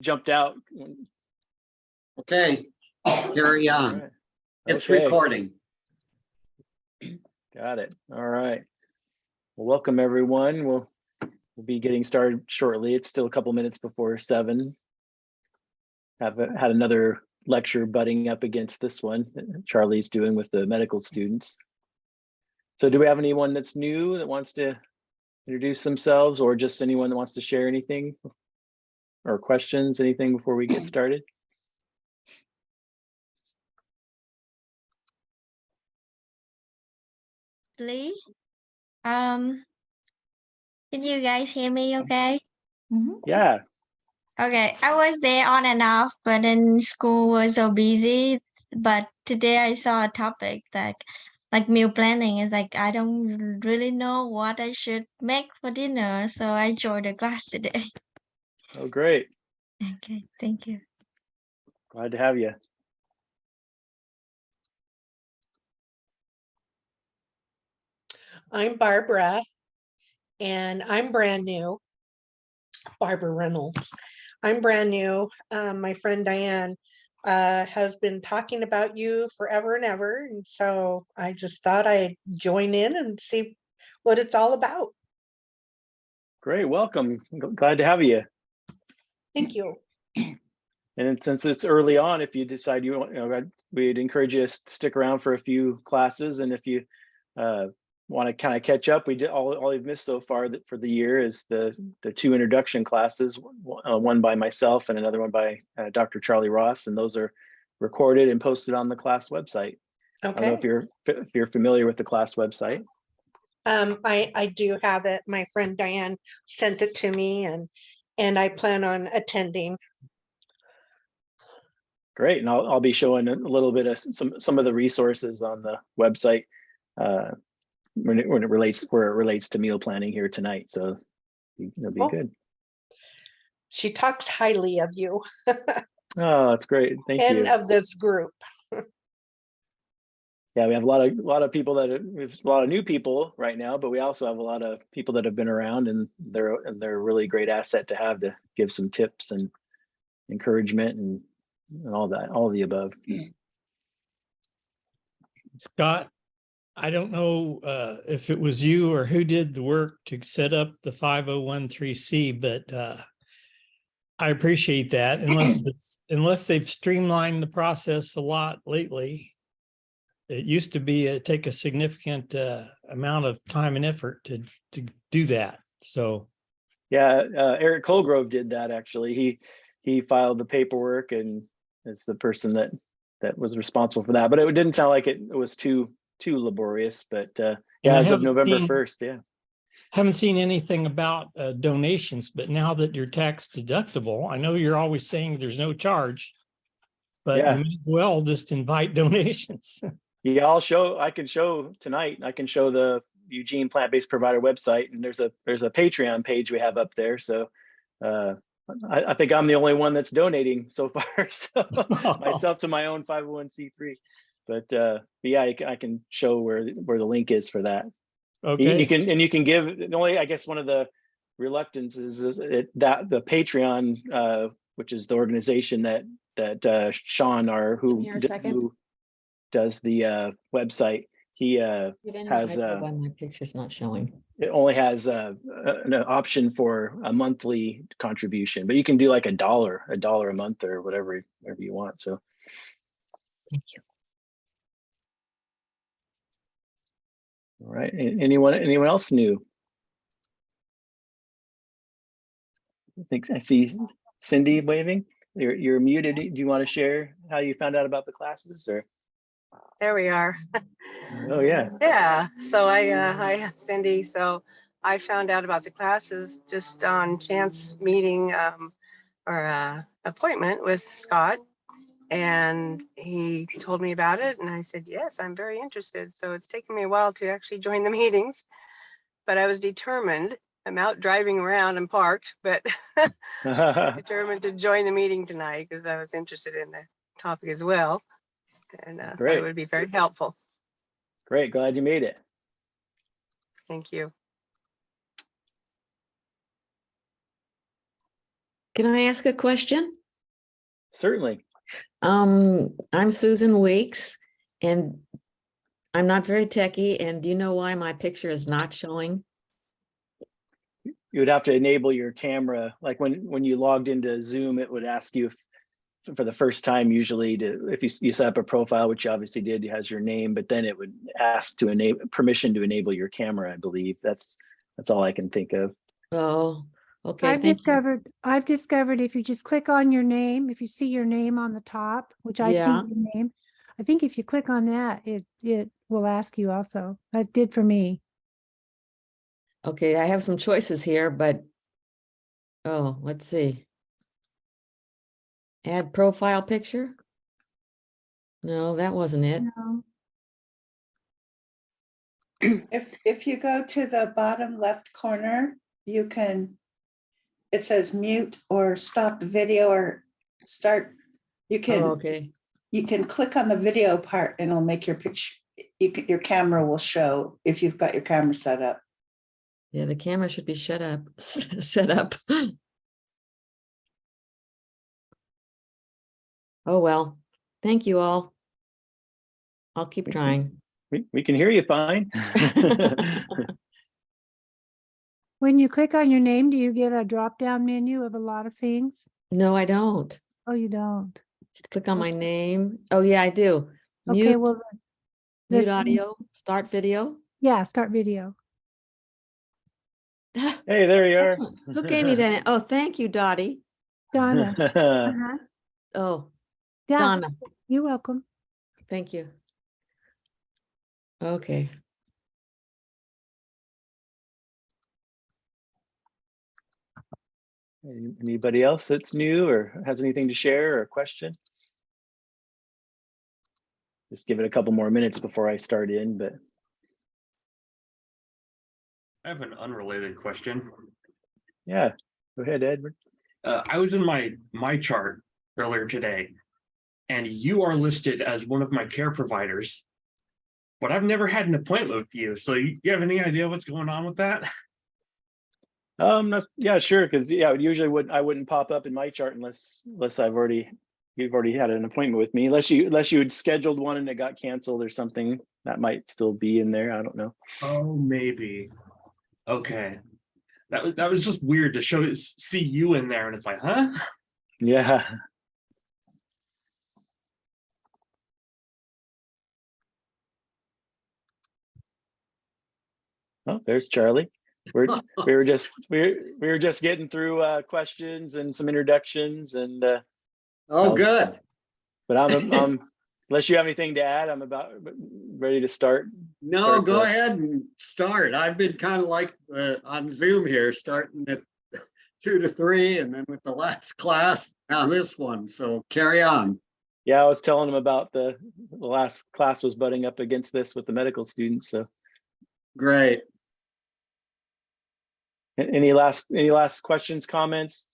jumped out. Okay, carry All on. right. It's Okay. recording. Got it. All right. Well, welcome everyone. We'll be getting started shortly. It's still a couple minutes before 7. Had another lecture butting up against this one that Charlie's doing with the medical students. So do we have anyone that's new that wants to introduce themselves, or just anyone that wants to share anything or questions, anything before we get started? Lee, can you guys hear me okay? Yeah. Okay, I was there on and off, but then school was so busy. But today I saw a topic that like meal planning is like I don't really know what I should make for dinner, so I joined the class today. Oh, great. Okay, thank you. Glad to have you. I'm Barbara, and I'm brand new. Barbara Reynolds. I'm brand new. My friend Diane has been talking about you forever and ever, and so I just thought I'd join in and see what it's all about. Great. Welcome. Glad to have you. Thank you. And since it's early on, if you decide you want, we'd encourage you to stick around for a few classes. And if you want to kind of catch up, we did all you've missed so far for the year is the 2 introduction classes, one by myself and another one by Dr. Charlie Ross, and those are recorded and posted on the class website. I don't know if you're familiar with the class website. I do have it. My friend Diane sent it to me, and I plan on attending. Great, and I'll be showing a little bit of some of the resources on the website when it relates to meal planning here tonight. So it'll be good. She talks highly of you. Oh, that's great. Thank you. And of this group. Yeah, we have a lot of people we have a lot of new people right now, but we also have a lot of people that have been around, and they're a really great asset to have to give some tips and encouragement and all that, all of the above. Scott, I don't know if it was you or who did the work to set up the 5013C, but I appreciate that. Unless they've streamlined the process a lot lately. It used to be take a significant amount of time and effort to do that. So yeah, Eric Colgrove did that actually. He filed the paperwork, and it's the person that was responsible for that. But it didn't sound like it was too laborious. But yeah, as of November 1st, yeah. Haven't seen anything about donations, but now that you're tax deductible, I know you're always saying there's no charge, but yeah, you may well just invite donations. Yeah, I can show tonight. I can show the Eugene Plant-Based Provider website, and there's a Patreon page we have up there. So I think I'm the only one that's donating so far. So myself to my own 501c3. But yeah, I can show where the link is for that. Okay. You can give. Only I guess one of the reluctances is that the Patreon, which is the organization that Sean who does the website, he has my picture's not showing. it only has an option for a monthly contribution, but you can do like $1 a month or whatever you want. So Thank you. all right, anyone else new? I think I see Cindy waving. You're muted. Do you want to share how you found out about the classes, or? There we are. Oh yeah. Yeah. So hi Cindy. So I found out about the classes just on chance meeting or appointment with Scott, and he told me about it, and I said yes, I'm very interested. So it's taken me a while to actually join the meetings, but I was determined. I'm out driving around and parked, but I was determined to join the meeting tonight because I was interested in the topic as well. And thought it would be very helpful. Great, glad you made it. Thank you. Can I ask a question? Certainly. I'm Susan Weeks and I'm not very techie. And do you know why my picture is not showing? You would have to enable your camera. Like when you logged into Zoom, it would ask you if, for the first time, usually if you set up a profile, which you obviously did, it has your name, but then it would ask to enable permission to enable your camera, I believe. That's all I can think of. Oh, okay. I've Thank you. discovered if you just click on your name, if you see your name on the top, which I see Yeah. your name, I think if you click on that, it will ask you also. That did for me. Okay, I have some choices here, but oh, let's see. Add profile picture? No, that wasn't it. No. If you go to the bottom left corner, you can, it says mute or stop video or start. You Oh, can, okay. you can click on the video part and it'll make your picture, your camera will show if you've got your camera set up. Yeah, the camera should be shut up, set up. Oh, well, thank you all. I'll keep trying. We can hear you fine. When you click on your name, do you get a drop-down menu of a lot of things? No, I don't. Oh, you don't. Just click on my Okay. name. Oh, yeah, I do. Okay, Mute, well, mute this- audio, start video. yeah, start video. Hey, there you are. Excellent. Who gave me that? Oh, thank you, Dottie. Donna. Uh-huh. Oh, Yeah, Donna, you're welcome. thank you. Okay. Anybody else that's new or has anything to share or a question? Just give it a couple more minutes before I start in, but I have an unrelated question. yeah, go ahead, Edward. I was in my chart earlier today, and you are listed as one of my care providers, but I've never had an appointment with you. So you have any idea what's going on with that? Yeah, sure, because yeah, usually I wouldn't pop up in my chart unless you've already had an appointment with me, unless you had scheduled one and it got canceled or something. That might still be in there. I don't know. Oh, maybe. Okay. That was just weird to see you in there, and it's like, huh? Yeah. Oh, there's Charlie. We were just getting through questions and some introductions and Oh, was- good. but I'm unless you have anything to add, I'm about ready to start. No, Start go the- ahead and start. I've been kind of like on Zoom here, starting at 2 to 3 and then with the last class, now this one. So carry on. Yeah, I was telling them about the last class was butting up against this with the medical students. So Great. any last questions, comments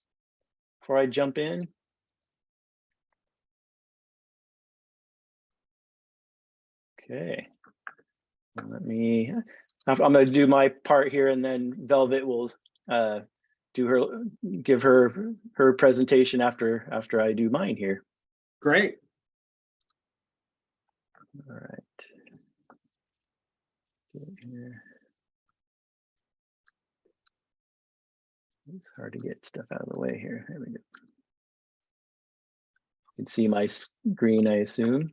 before I jump in? Okay. I'm going to do my part here and then Velvet will give her presentation after I do mine here. Great. All right. Get here. It's hard to get stuff out of the way here. There we go. You can see my screen, I assume.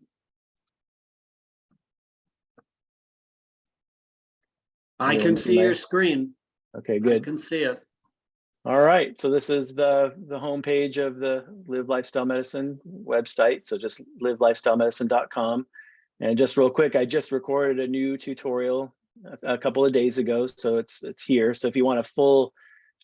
I Yeah, can it's see your nice. screen. Okay, I good. can see it. All right, so this is the homepage of the Live Lifestyle Medicine website. So just livelifestylemedicine.com. And just real quick, I just recorded a new tutorial a couple of days ago, so it's here. So if you want a full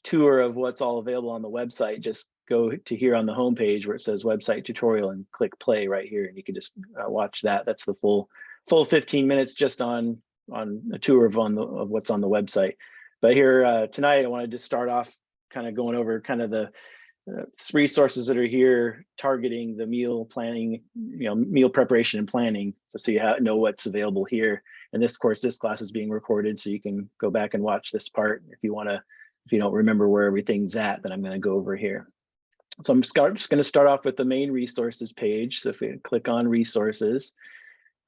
tour of what's all available on the website, just go to here on the homepage where it says website tutorial and click play right here, and you can just watch that. That's the full 15 minutes just on a tour of what's on the website. But here tonight, I wanted to start off kind of going over kind of the resources that are here targeting the meal planning, meal preparation and planning. So you know what's available here. And this class is being recorded, so you can go back and watch this part if you don't remember where everything's at, then I'm going to go over here. So I'm just going to start off with the main resources page. So if we click on resources,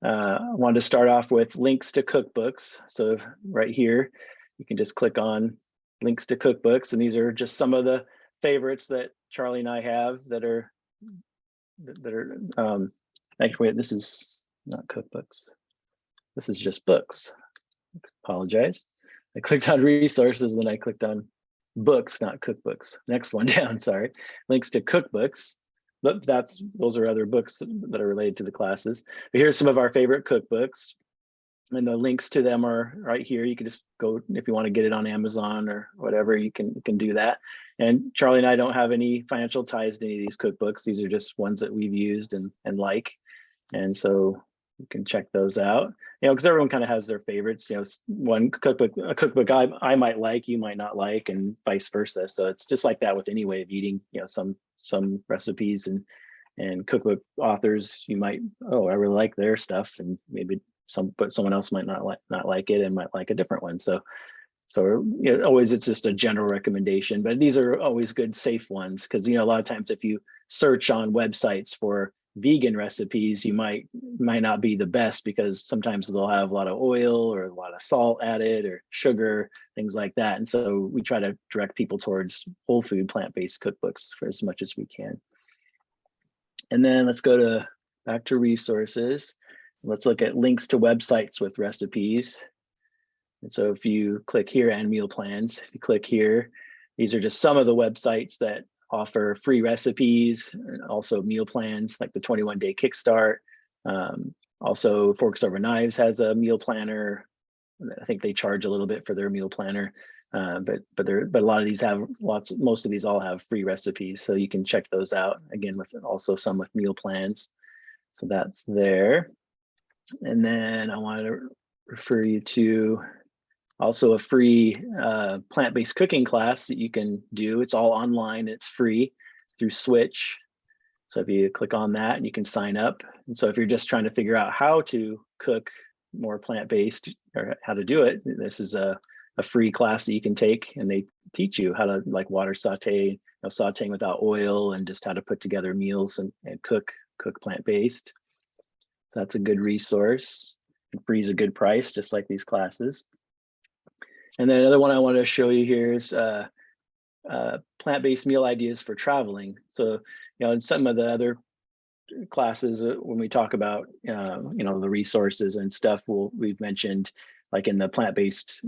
I wanted to start off with links to cookbooks. So right here, you can just click on links to cookbooks. And these are just some of the favorites that Charlie and I have that are actually, this is not cookbooks. This is just books. Apologize. I clicked on resources, then I clicked on books, not cookbooks. Next one down, sorry. Links to cookbooks. But those are other books that are related to the classes. But here's some of our favorite cookbooks. And the links to them are right here. You can just go, if you want to get it on Amazon or whatever, you can do that. And Charlie and I don't have any financial ties to any of these cookbooks. These are just ones that we've used and like. And so you can check those out, you know, because everyone kind of has their favorites. You know, a cookbook I might like, you might not like, and vice versa. So it's just like that with any way of eating. You know, some recipes and cookbook authors, you might, oh, I really like their stuff, and maybe someone else might not like it and might like a different one. So you know, always it's just a general recommendation, but these are always good, safe ones, because you know, a lot of times if you search on websites for vegan recipes, you might not be the best, because sometimes they'll have a lot of oil or a lot of salt added or sugar, things like that. And so we try to direct people towards whole food, plant-based cookbooks for as much as we can. And then let's go back to resources. Let's look at links to websites with recipes. And so if you click here, and meal plans, if you click here, these are just some of the websites that offer free recipes, and also meal plans, like the 21-day Kickstart. Also, Forks Over Knives has a meal planner. I think they charge a little bit for their meal planner, but a lot of these have most of these all have free recipes, so you can check those out. Again, with also some with meal plans. So that's there. And then I wanted to refer you to also a free plant-based cooking class that you can do. It's all online, it's free through Switch. So if you click on that, and you can sign up. And so if you're just trying to figure out how to cook more plant-based or how to do it, this is a free class that you can take, and they teach you how to like water saute, you know, sauteing without oil, and just how to put together meals and cook plant-based. So that's a good resource. And free is a good price, just like these classes. And then another one I want to show you here is plant-based meal ideas for traveling. So, you know, in some of the other classes, when we talk about, you know, the resources and stuff, we've mentioned, like in the plant-based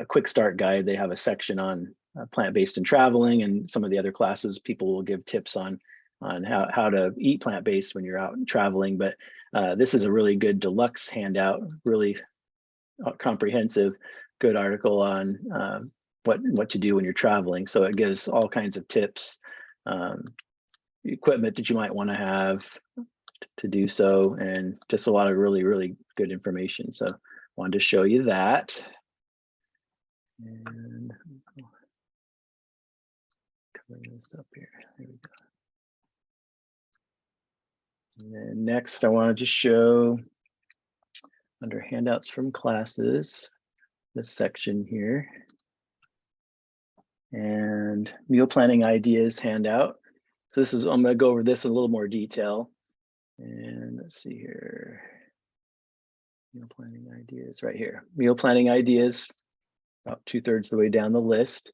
quick start guide, they have a section on plant-based and traveling, and some of the other classes, people will give tips on how to eat plant-based when you're out and traveling. But this is a really good deluxe handout, really comprehensive, good article on what to do when you're traveling. So it gives all kinds of tips, equipment that you might want to have to do so, and just a lot of really, really good information. So wanted to show you that. And covering this up here. There we go. And then next, I wanted to show under handouts from classes, this section here, and meal planning ideas handout. So this is, I'm going to go over this in a little more detail. And let's see here. Meal planning ideas right here. Meal planning ideas, about 2/3 of the way down the list.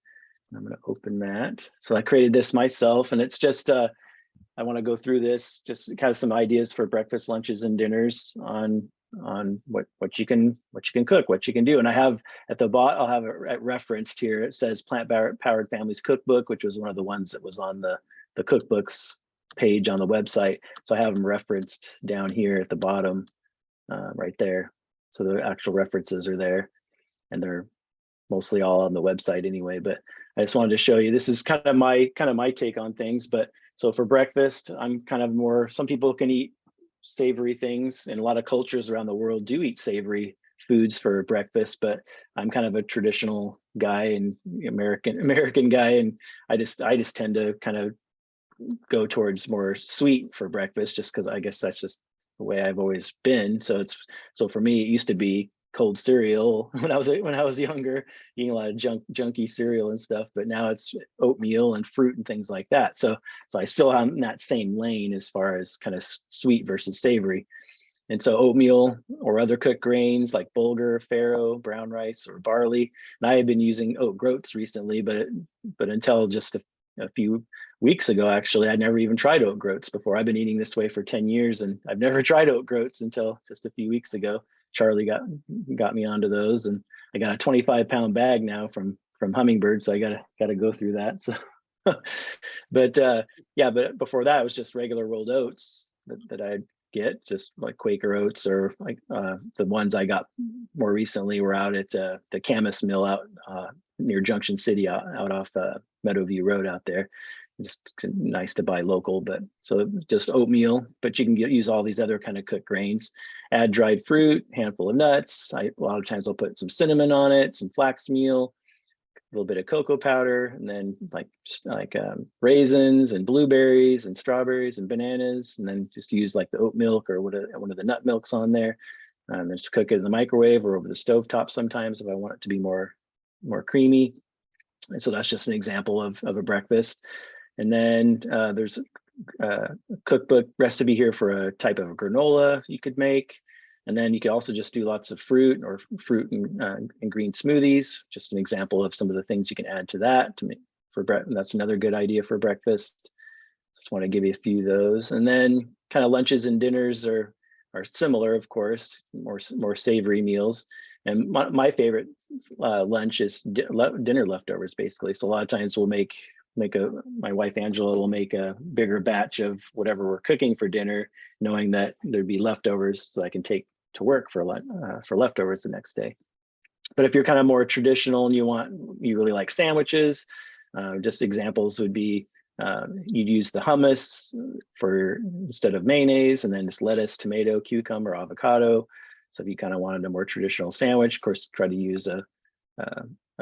And I'm going to open that. So I created this myself, and it's just, I want to go through this, just kind of some ideas for breakfast, lunches, and dinners on what you can cook, what you can do. And I have at the bottom, I'll have it referenced here. It says Plant Powered Families Cookbook, which was one of the ones that was on the cookbooks page on the website. So I have them referenced down here at the bottom, right there. So the actual references are there, and they're mostly all on the website anyway. But I just wanted to show you, this is kind of my take on things. But so for breakfast, I'm kind of more, some people can eat savory things, and a lot of cultures around the world do eat savory foods for breakfast, but I'm kind of a traditional guy and American guy, and I just tend to kind of go towards more sweet for breakfast, just because I guess that's just the way I've always been. So for me, it used to be cold cereal when I was younger, eating a lot of junky cereal and stuff. But now it's oatmeal and fruit and things like that. So I still am in that same lane as far as kind of sweet versus savory. And so oatmeal or other cooked grains like bulgur, farro, brown rice, or barley. And I have been using oat groats recently, but until just a few weeks ago, actually, I'd never even tried oat groats before. I've been eating this way for 10 years, and I've never tried oat groats until just a few weeks ago. Charlie got me onto those, and I got a 25-pound bag now from Hummingbird, so I gotta go through that. So, but before that, it was just regular rolled oats that I'd get, just like Quaker oats, or like the ones I got more recently were out at the Camas Mill out near Junction City, out off Meadowview Road out there. Just nice to buy local, but so just oatmeal, but you can use all these other kind of cooked grains. Add dried fruit, handful of nuts. A lot of times I'll put some cinnamon on it, some flax meal, a little bit of cocoa powder, and then like raisins and blueberries and strawberries and bananas, and then just use like the oat milk or one of the nut milks on there. Just cook it in the microwave or over the stovetop sometimes if I want it to be more creamy. And so that's just an example of a breakfast. And then there's a cookbook recipe here for a type of granola you could make. And then you could also just do lots of fruit and green smoothies. Just an example of some of the things you can add to that to make for breakfast. That's another good idea for breakfast. Just want to give you a few of those. And then kind of lunches and dinners are similar, of course, more savory meals. And my favorite lunch is dinner leftovers, basically. So a lot of times we'll my wife Angela will make a bigger batch of whatever we're cooking for dinner, knowing that there'd be leftovers, so I can take to work for leftovers the next day. But if you're kind of more traditional and you really like sandwiches, just examples would be you'd use the hummus instead of mayonnaise, and then just lettuce, tomato, cucumber, avocado. So if you kind of wanted a more traditional sandwich, of course, try to use a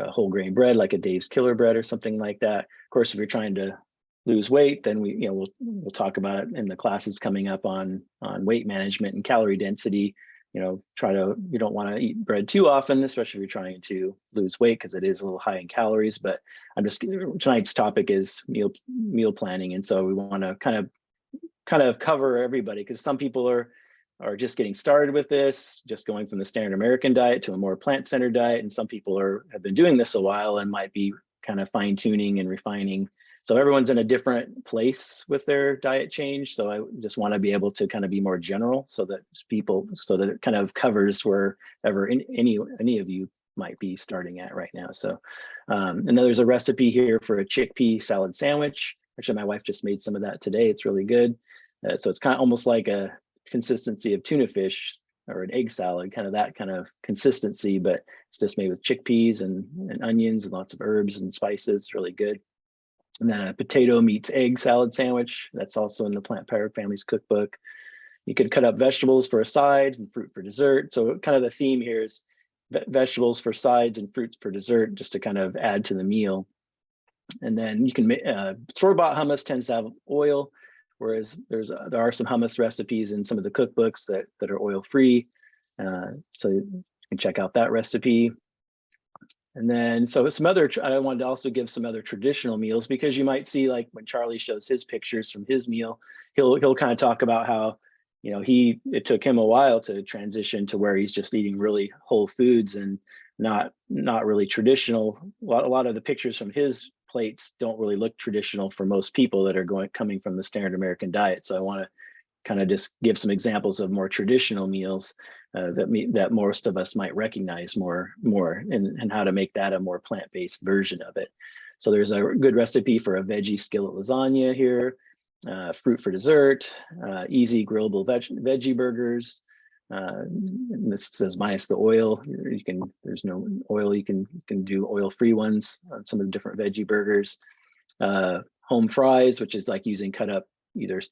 whole grain bread like a Dave's Killer Bread or something like that. Of course, if you're trying to lose weight, then we'll talk about it in the classes coming up on weight management and calorie density. You don't want to eat bread too often, especially if you're trying to lose weight, because it is a little high in calories. But tonight's topic is meal planning, and so we want to kind of cover everybody, because some people are just getting started with this, just going from the standard American diet to a more plant-centered diet, and some people have been doing this a while and might be kind of fine-tuning and refining. So everyone's in a different place with their diet change. So I just want to be able to kind of be more general, so that it kind of covers wherever any of you might be starting at right now. So, and then there's a recipe here for a chickpea salad sandwich. Actually, my wife just made some of that today. It's really good. So it's kind of almost like a consistency of tuna fish or an egg salad, kind of that kind of consistency, but it's just made with chickpeas and onions and lots of herbs and spices. It's really good. And then a potato meets egg salad sandwich. That's also in the Plant Powered Families cookbook. You could cut up vegetables for a side and fruit for dessert. So kind of the theme here is vegetables for sides and fruits for dessert, just to kind of add to the meal. And then you can store-bought hummus tends to have oil, whereas there are some hummus recipes in some of the cookbooks that are oil-free. So you can check out that recipe. And then, so I wanted to also give some other traditional meals, because you might see, like when Charlie shows his pictures from his meal, he'll kind of talk about how, it took him a while to transition to where he's just eating really whole foods and not really traditional. A lot of the pictures from his plates don't really look traditional for most people that are coming from the standard American diet. So I want to kind of just give some examples of more traditional meals that most of us might recognize more and how to make that a more plant-based version of it. So there's a good recipe for a veggie skillet lasagna here, fruit for dessert, easy grillable veggie burgers. And this says minus the oil. There's no oil. You can do oil-free ones on some of the different veggie burgers. Home fries, which is like using cut up either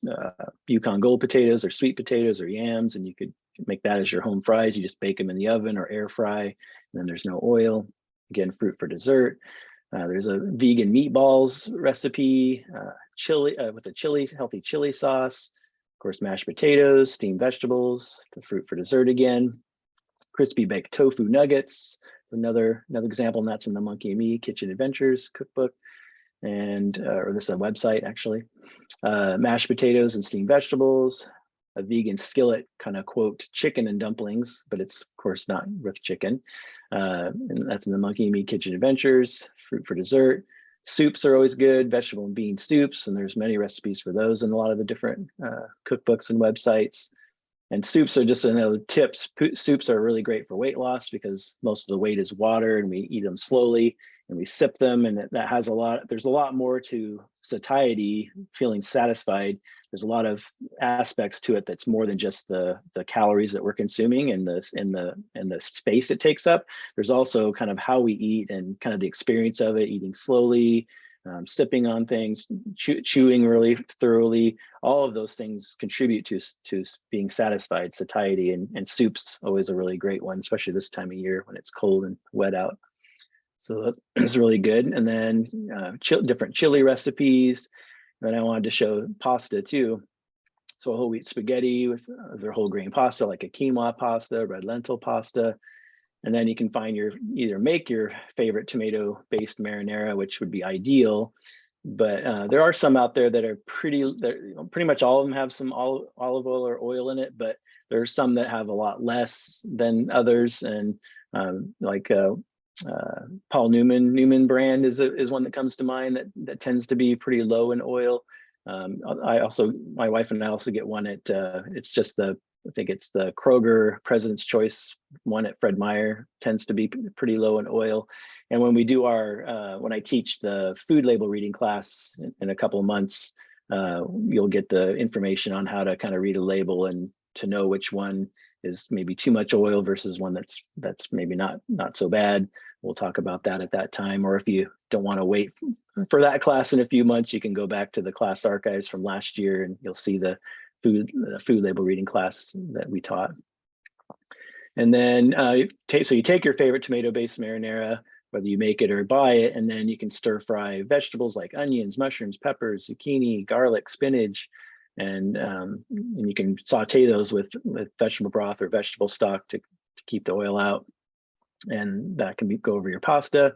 Yukon Gold potatoes or sweet potatoes or yams, and you could make that as your home fries. You just bake them in the oven or air fry, and then there's no oil. Again, fruit for dessert. There's a vegan meatballs recipe, chili with a healthy chili sauce. Of course, mashed potatoes, steamed vegetables, the fruit for dessert again. crispy baked tofu nuggets, another example, and that's in the Monkey and Me Kitchen Adventures cookbook, and or this is a website actually. Mashed potatoes and steamed vegetables, a vegan skillet kind of quote chicken and dumplings, but it's of course not with chicken. And that's in the Monkey and Me Kitchen Adventures. Fruit for dessert. Soups are always good, vegetable and bean soups, and there's many recipes for those in a lot of the different cookbooks and websites. And soups are just another tips. Soups are really great for weight loss because most of the weight is water, and we eat them slowly and we sip them, and that has a lot. There's a lot more to satiety, feeling satisfied. There's a lot of aspects to it that's more than just the calories that we're consuming and the space it takes up. There's also kind of how we eat and kind of the experience of it, eating slowly, sipping on things, chewing really thoroughly. All of those things contribute to being satisfied, satiety, and soup's always a really great one, especially this time of year when it's cold and wet out. So that's really good. And then different chili recipes. And I wanted to show pasta too. So whole wheat spaghetti with their whole grain pasta, like a quinoa pasta, red lentil pasta. And then you can find either make your favorite tomato-based marinara, which would be ideal. But there are some out there that are pretty much all of them have some olive oil or oil in it, but there are some that have a lot less than others. And Paul Newman brand is one that comes to mind that tends to be pretty low in oil. My wife and I also get one at I think it's the Kroger President's Choice one at Fred Meyer, tends to be pretty low in oil. And when we do when I teach the food label reading class in a couple of months, you'll get the information on how to kind of read a label and to know which one is maybe too much oil versus one that's maybe not so bad. We'll talk about that at that time. Or if you don't want to wait for that class in a few months, you can go back to the class archives from last year and you'll see the food label reading class that we taught. And then so you take your favorite tomato-based marinara, whether you make it or buy it, and then you can stir fry vegetables like onions, mushrooms, peppers, zucchini, garlic, spinach, and you can saute those with vegetable broth or vegetable stock to keep the oil out. And that can go over your pasta.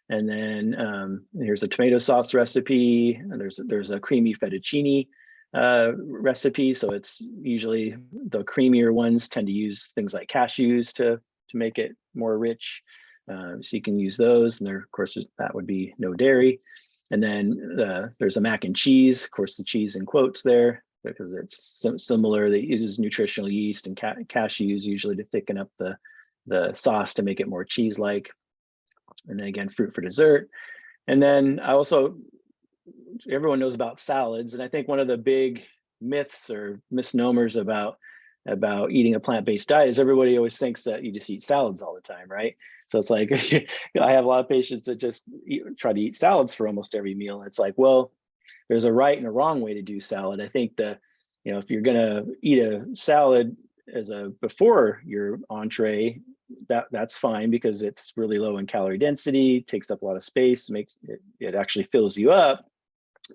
And then here's a tomato sauce recipe. And there's a creamy fettuccine recipe. So it's usually the creamier ones tend to use things like cashews to make it more rich. So you can use those. And there, of course, that would be no dairy. And then there's a mac and cheese. Of course, the cheese in quotes there because it's similar. It uses nutritional yeast and cashews usually to thicken up the sauce to make it more cheese-like. And then again, fruit for dessert. And then everyone knows about salads. And I think one of the big myths or misnomers about eating a plant-based diet is everybody always thinks that you just eat salads all the time, right? So it's like, I have a lot of patients that just try to eat salads for almost every meal. And it's like, well, there's a right and a wrong way to do salad. I think that, if you're gonna eat a salad before your entree, that's fine because it's really low in calorie density, takes up a lot of space, it actually fills you up,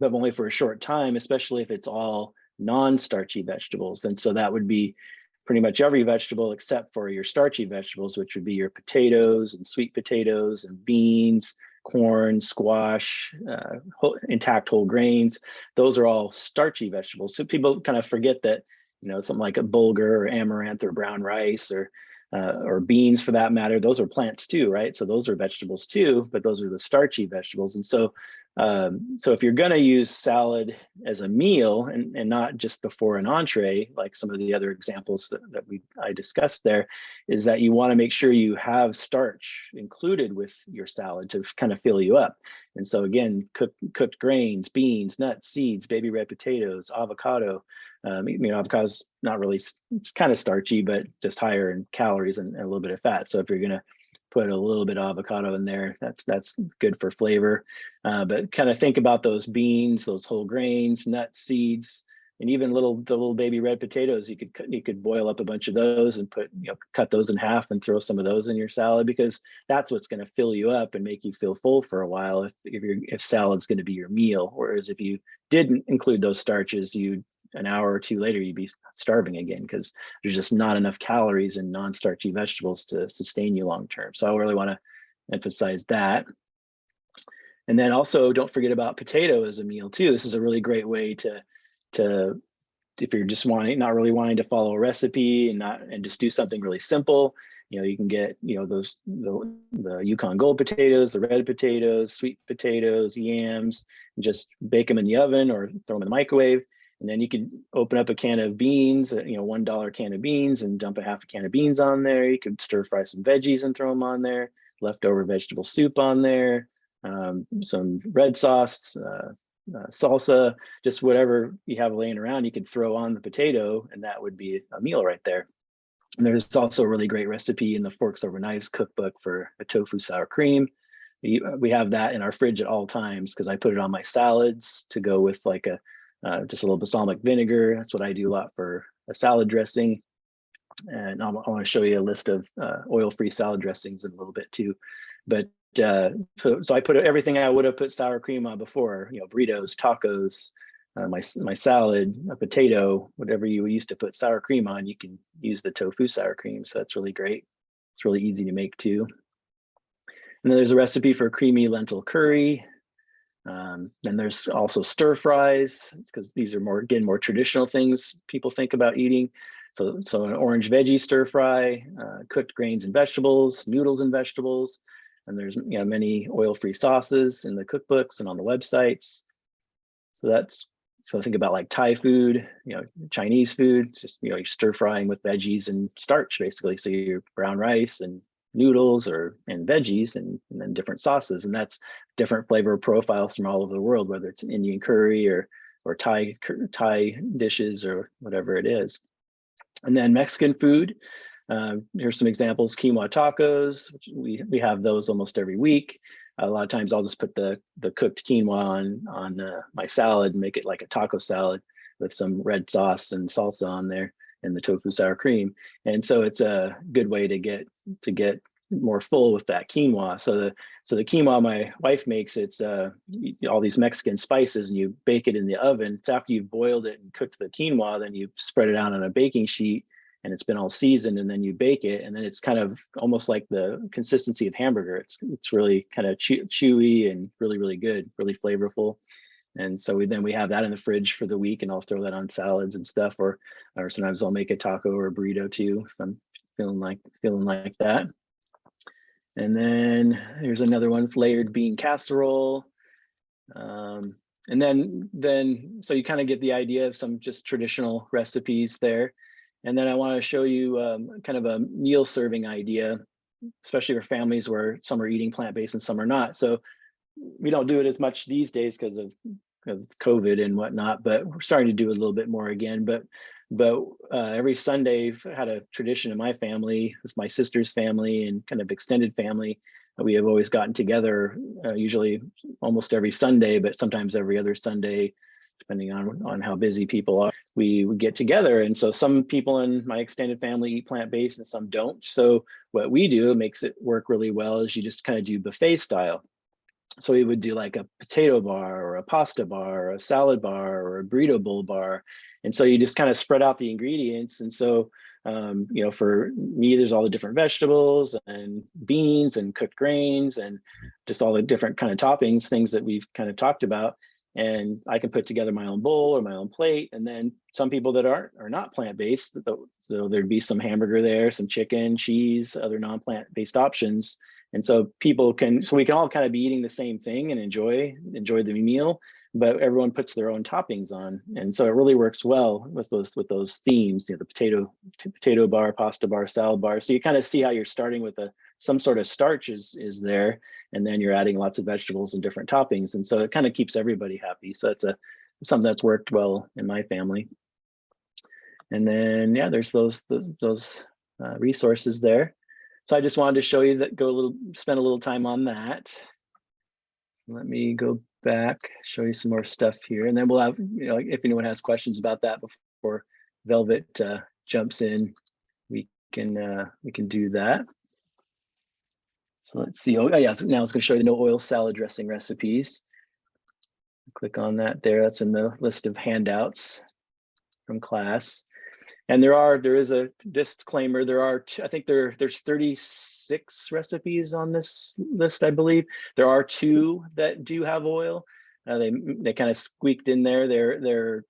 but only for a short time, especially if it's all non-starchy vegetables. And so that would be pretty much every vegetable except for your starchy vegetables, which would be your potatoes and sweet potatoes and beans, corn, squash, intact whole grains. Those are all starchy vegetables. So people kind of forget that, something like a bulgur or amaranth or brown rice or beans for that matter, those are plants too, right? So those are vegetables too, but those are the starchy vegetables. And so if you're gonna use salad as a meal and not just before an entree, like some of the other examples that I discussed there, is that you wanna make sure you have starch included with your salad to kind of fill you up. And so again, cooked grains, beans, nuts, seeds, baby red potatoes, avocado. Avocado's not really, it's kind of starchy, but just higher in calories and a little bit of fat. So if you're gonna put a little bit of avocado in there, that's good for flavor. But kind of think about those beans, those whole grains, nuts, seeds, and even the little baby red potatoes. You could boil up a bunch of those and cut those in half and throw some of those in your salad, because that's what's going to fill you up and make you feel full for a while if salad's going to be your meal. Whereas if you didn't include those starches, you'd an hour or two later, you'd be starving again because there's just not enough calories in non-starchy vegetables to sustain you long term. So I really want to emphasize that. And then also don't forget about potato as a meal too. This is a really great way to if you're just not really wanting to follow a recipe and just do something really simple. You can get, the Yukon Gold potatoes, the red potatoes, sweet potatoes, yams, and just bake them in the oven or throw them in the microwave. And then you can open up a can of beans, $1 can of beans, and dump a half a can of beans on there. You could stir fry some veggies and throw them on there, leftover vegetable soup on there, some red sauce, salsa, just whatever you have laying around, you could throw on the potato, and that would be a meal right there. And there's also a really great recipe in the Forks Over Knives cookbook for a tofu sour cream. We have that in our fridge at all times because I put it on my salads to go with like just a little balsamic vinegar. That's what I do a lot for a salad dressing. And I want to show you a list of oil-free salad dressings in a little bit too. But so I put everything I would have put sour cream on before, burritos, tacos, my salad, a potato, whatever you used to put sour cream on, you can use the tofu sour cream. So that's really great. It's really easy to make too. And then there's a recipe for creamy lentil curry. Then there's also stir fries, because these are more traditional things people think about eating. So an orange veggie stir fry, cooked grains and vegetables, noodles and vegetables. And there's many oil-free sauces in the cookbooks and on the websites. So think about like Thai food, Chinese food, just you're stir frying with veggies and starch basically. So your brown rice and noodles and veggies and then different sauces, and that's different flavor profiles from all over the world, whether it's Indian curry or Thai dishes or whatever it is. And then Mexican food. Here's some examples: quinoa tacos, which we have those almost every week. A lot of times I'll just put the cooked quinoa on my salad and make it like a taco salad with some red sauce and salsa on there and the tofu sour cream. And so it's a good way to get more full with that quinoa. So the quinoa my wife makes, it's all these Mexican spices, and you bake it in the oven. It's after you've boiled it and cooked the quinoa, then you spread it out on a baking sheet, and it's been all seasoned, and then you bake it, and then it's kind of almost like the consistency of hamburger. It's really kind of chewy and really, really good, really flavorful. And so we have that in the fridge for the week, and I'll throw that on salads and stuff, or sometimes I'll make a taco or a burrito too if I'm feeling like that. And then here's another one, layered bean casserole. And then so you kind of get the idea of some just traditional recipes there. And then I want to show you kind of a meal serving idea, especially for families where some are eating plant-based and some are not. So we don't do it as much these days because of COVID and whatnot, but we're starting to do it a little bit more again. But every Sunday, I've had a tradition in my family with my sister's family and kind of extended family. We have always gotten together, usually almost every Sunday, but sometimes every other Sunday, depending on how busy people are. We would get together. And so some people in my extended family eat plant-based and some don't. So what we do makes it work really well is you just kind of do buffet style. So we would do like a potato bar or a pasta bar or a salad bar or a burrito bowl bar. And so you just kind of spread out the ingredients. And so, for me, there's all the different vegetables and beans and cooked grains and just all the different kind of toppings, things that we've kind of talked about. And I can put together my own bowl or my own plate. And then some people that are not plant-based, so there'd be some hamburger there, some chicken, cheese, other non-plant-based options. And so we can all kind of be eating the same thing and enjoy the meal, but everyone puts their own toppings on. And so it really works well with those themes, the potato bar, pasta bar, salad bar. So you kind of see how you're starting with some sort of starch is there, and then you're adding lots of vegetables and different toppings. And so it kind of keeps everybody happy. So that's something that's worked well in my family. And then, there's those resources there. So I just wanted to show you that, spend a little time on that. Let me go back, show you some more stuff here. And then we'll have, if anyone has questions about that before Velvet jumps in, we can do that. So let's see. Oh yeah, so now it's going to show you the no oil salad dressing recipes. Click on that there. That's in the list of handouts. class. And there is a disclaimer. There are I think there's 36 recipes on this list, I believe. There are 2 that do have oil. They kind of squeaked in there. They're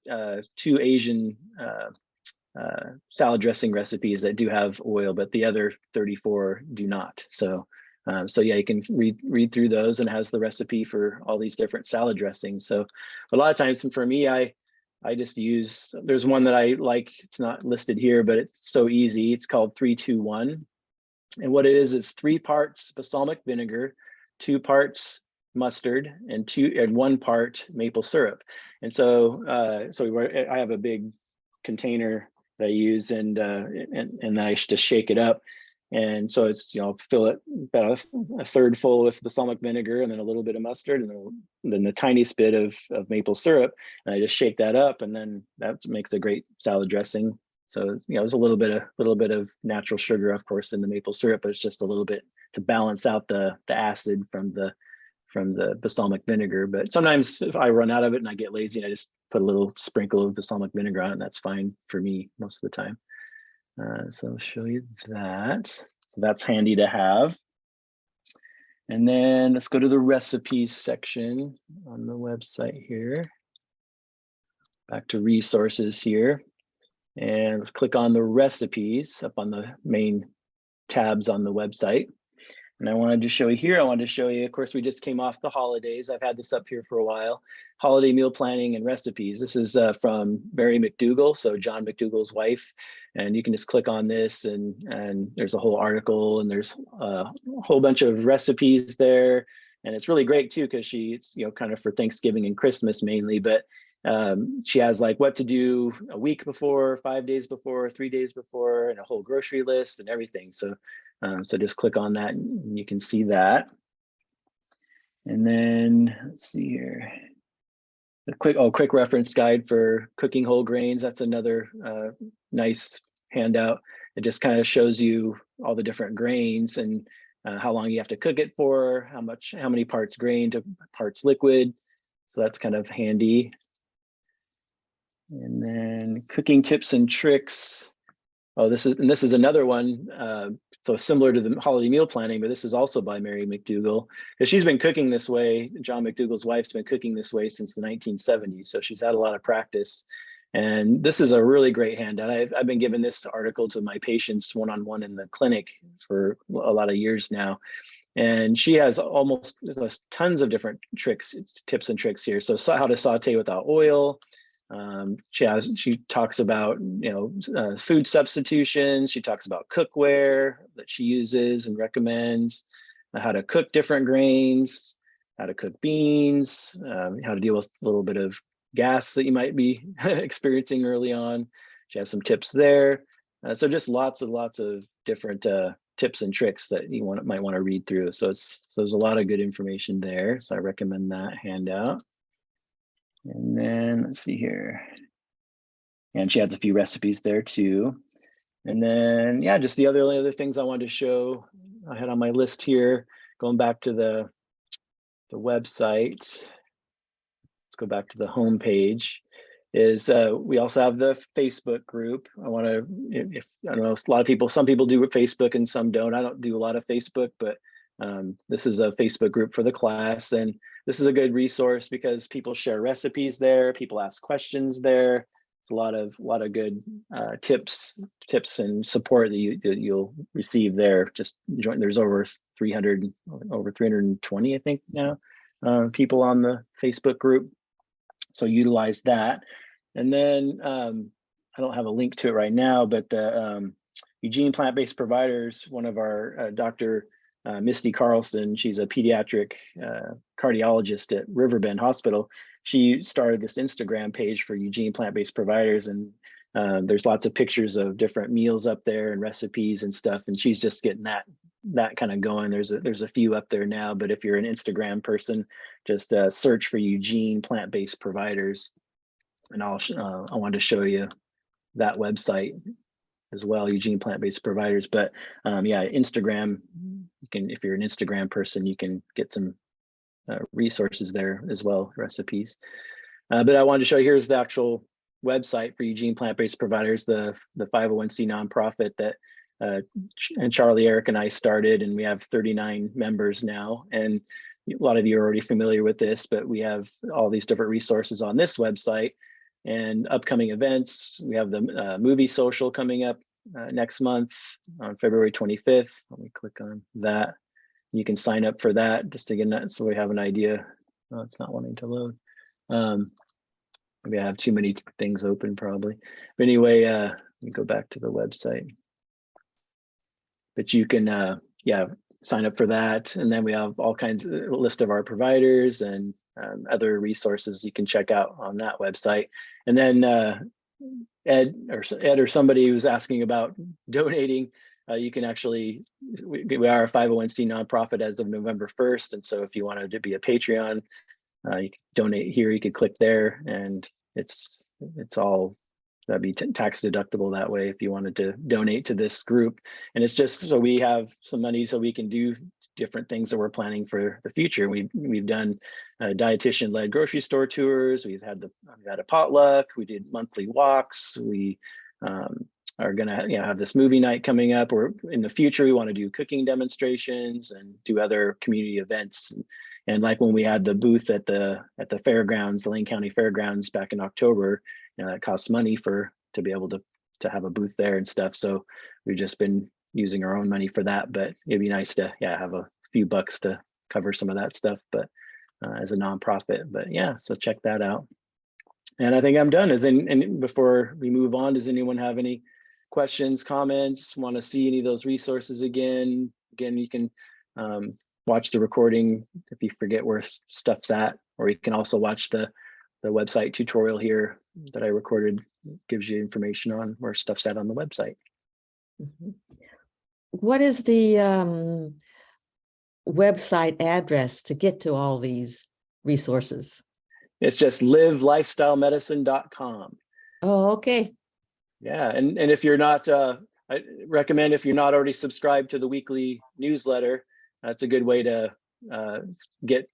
2 Asian salad dressing recipes that do have oil, but the other 34 do not. So yeah, you can read through those, and it has the recipe for all these different salad dressings. So a lot of times for me, I just use, there's one that I like, it's not listed here, but it's so easy. It's called 3-2-1. And what it is 3 parts balsamic vinegar, 2 parts mustard, and 1 part maple syrup. And so I have a big container that I use, and I just shake it up. And so it's, fill it about a third full with balsamic vinegar, and then a little bit of mustard, and then the tiniest bit of maple syrup. And I just shake that up, and then that makes a great salad dressing. So, there's a little bit of natural sugar, of course, in the maple syrup, but it's just a little bit to balance out the acid from the balsamic vinegar. But sometimes if I run out of it and I get lazy, I just put a little sprinkle of balsamic vinegar on it, and that's fine for me most of the time. So I'll show you that. So that's handy to have. And then let's go to the recipes section on the website here. Back to resources here. And let's click on the recipes up on the main tabs on the website. And I wanted to show you, of course, we just came off the holidays. I've had this up here for a while. Holiday meal planning and recipes. This is from Mary McDougall, so John McDougall's wife. And you can just click on this, and there's a whole article, and there's a whole bunch of recipes there. And it's really great too, because it's kind of for Thanksgiving and Christmas mainly, but she has like what to do a week before, 5 days before, 3 days before, and a whole grocery list and everything. So just click on that and you can see that. And then let's see here. A quick reference guide for cooking whole grains. That's another nice handout. It just kind of shows you all the different grains and how long you have to cook it for, how many parts grain to parts liquid. So that's kind of handy. And then cooking tips and tricks. Oh, this is another one. So similar to the holiday meal planning, but this is also by Mary McDougall, because she's been cooking this way. John McDougall's wife's been cooking this way since the 1970s. So she's had a lot of practice. And this is a really great handout. I've been giving this article to my patients one-on-one in the clinic for a lot of years now. And she has tons of different tips and tricks here. So how to saute without oil. She talks about food substitutions. She talks about cookware that she uses and recommends, how to cook different grains, how to cook beans, how to deal with a little bit of gas that you might be experiencing early on. She has some tips there. So just lots of different tips and tricks that you might want to read through. So there's a lot of good information there. So I recommend that handout. And then let's see here. And she has a few recipes there too. And then, yeah, just the other things I wanted to show I had on my list here, going back to the website. Let's go back to the home page. We also have the Facebook group. I don't know, some people do Facebook and some don't. I don't do a lot of Facebook, but this is a Facebook group for the class, and this is a good resource because people share recipes there, people ask questions there. It's a lot of good tips and support that you'll receive there. Just join. There's over 320, I think now, people on the Facebook group. So utilize that. And then I don't have a link to it right now, but the Eugene Plant-Based Providers, one of our Dr. Misty Carlson, she's a pediatric cardiologist at Riverbend Hospital. She started this Instagram page for Eugene Plant-Based Providers, and there's lots of pictures of different meals up there and recipes and stuff. And she's just getting that kind of going. There's a few up there now, but if you're an Instagram person, just search for Eugene Plant-Based Providers, and I wanted to show you that website as well, Eugene Plant-Based Providers. But yeah, Instagram, if you're an Instagram person, you can get some resources there as well, recipes. But I wanted to show you, here's the actual website for Eugene Plant-Based Providers, the 501c nonprofit that and Charlie, Eric, and I started, and we have 39 members now. And a lot of you are already familiar with this, but we have all these different resources on this website and upcoming events. We have the movie social coming up next month on February 25th. Let me click on that. You can sign up for that just to get that, so we have an idea. Oh, it's not wanting to load. Maybe I have too many things open probably. But anyway, let me go back to the website. But you can, yeah, sign up for that. And then we have all kinds of list of our providers and other resources you can check out on that website. And then Ed or somebody who's asking about donating, you can actually, we are a 501c nonprofit as of November 1st. And so if you wanted to be a Patreon, you can donate here, you could click there, and it's all, that'd be tax deductible that way if you wanted to donate to this group. And it's just so we have some money so we can do different things that we're planning for the future. We've done dietitian-led grocery store tours. We've had a potluck. We did monthly walks. We are gonna have this movie night coming up. Or in the future, we want to do cooking demonstrations and do other community events. And like when we had the booth at the fairgrounds, the Lane County Fairgrounds back in October, it costs money to be able to have a booth there and stuff. So we've just been using our own money for that, but it'd be nice to have a few bucks to cover some of that stuff, but as a nonprofit. But yeah, so check that out. And I think I'm done. And before we move on, does anyone have any questions, comments, want to see any of those resources again? Again, you can watch the recording if you forget where stuff's at, or you can also watch the website tutorial here that I recorded. It gives you information on where stuff's at on the website. What is the website address to get to all these resources? It's just livelifestylemedicine.com. Oh, okay. Yeah, and if you're not, I recommend if you're not already subscribed to the weekly newsletter, that's a good way to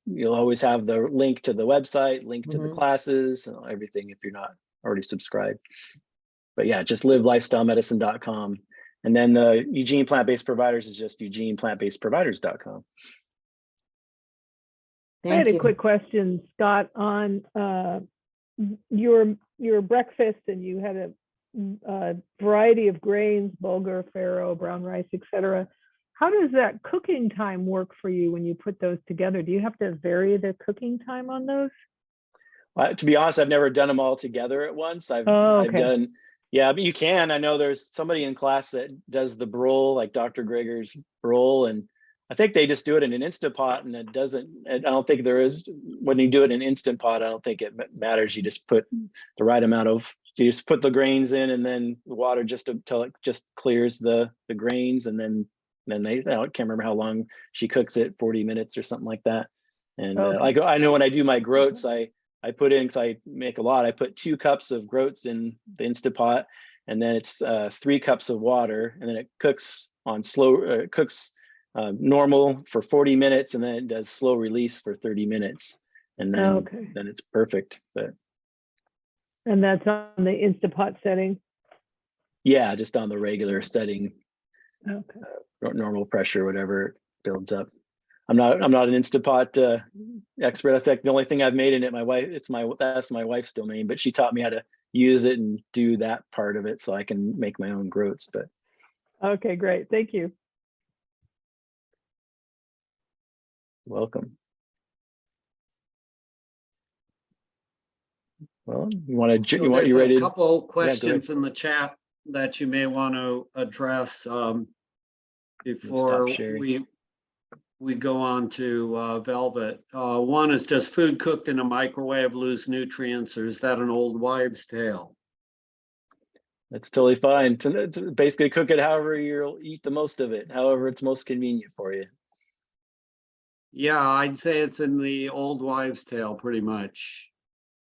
you'll always have the link to the website, link to the classes, everything if you're not already subscribed. But yeah, just livelifestylemedicine.com. And then the Eugene Plant-Based Providers is just eugeneplantbasedproviders.com. I had a quick question, Scott, on your breakfast, and you had a variety of grains, bulgur, farro, brown rice, etc. How does that cooking time work for you when you put those together? Do you have to vary the cooking time on those? To be honest, I've never done them all together at once. I've done, yeah, but you can. I know there's somebody in class that does the Brule, like Dr. Greger's Brule, and I think they just do it in an Instant Pot, and it doesn't, I don't think there is, when you do it in Instant Pot, I don't think it matters. You just put the right amount of, you just put the grains in and then the water just until it just clears the grains, and then I can't remember how long she cooks it, 40 minutes or something like that. And I know when I do my groats, I put in, because I make a lot, I put 2 cups of groats in the Instant Pot, and then it's 3 cups of water, and then it cooks on slow, normal for 40 minutes, and then it does slow release for 30 minutes. And then, then it's perfect. And that's on the Instant Pot setting? Yeah, just on the regular setting. Normal pressure, whatever it builds up. I'm not an Instant Pot expert. That's like the only thing I've made in it. My wife, that's my wife's domain, but she taught me how to use it and do that part of it so I can make my own groats. But okay, great. Thank you. Welcome. Well, you want to, you ready? A couple questions in the chat that you may want to address before we go on to Velvet. One is, does food cooked in a microwave lose nutrients, or is that an old wives' tale? That's totally fine. To basically cook it however you'll eat the most of it, however it's most convenient for you. Yeah, I'd say it's in the old wives' tale pretty much.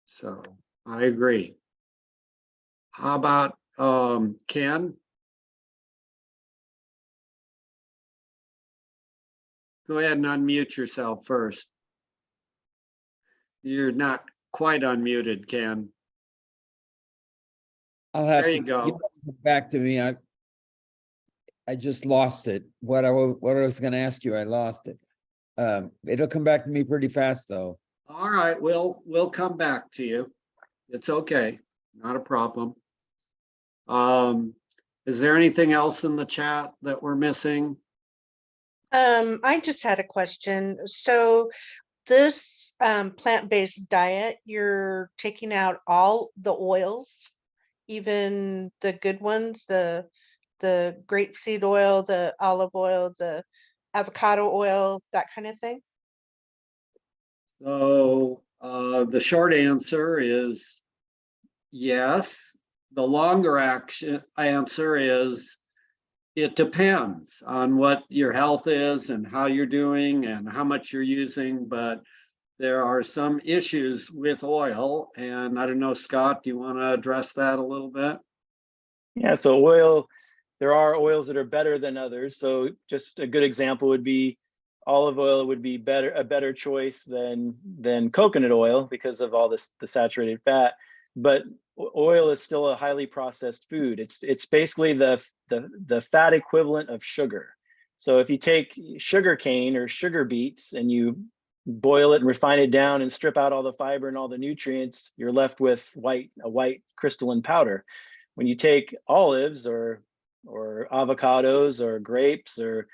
So I agree. How about Ken? Go ahead and unmute yourself first. You're not quite unmuted, Ken. I'll have There to you go. you'll have to get back to me. I just lost it. What I was gonna ask you, I lost it. It'll come back to me pretty fast, though. All right, we'll come back to you. It's okay, not a problem. Is there anything else in the chat that we're missing? I just had a question. So this plant-based diet, you're taking out all the oils, even the good ones, the grapeseed oil, the olive oil, the avocado oil, that kind of thing? So the short answer is yes. The longer answer is it depends on what your health is and how you're doing and how much you're using, but there are some issues with oil. And I don't know, Scott, do you want to address that a little bit? Yeah, so oil, there are oils that are better than others. So just a good example would be olive oil would be a better choice than coconut oil because of all the saturated fat. But oil is still a highly processed food. It's basically the fat equivalent of sugar. So if you take sugar cane or sugar beets and you boil it and refine it down and strip out all the fiber and all the nutrients, you're left with a white crystalline powder. When you take olives or avocados or grapes or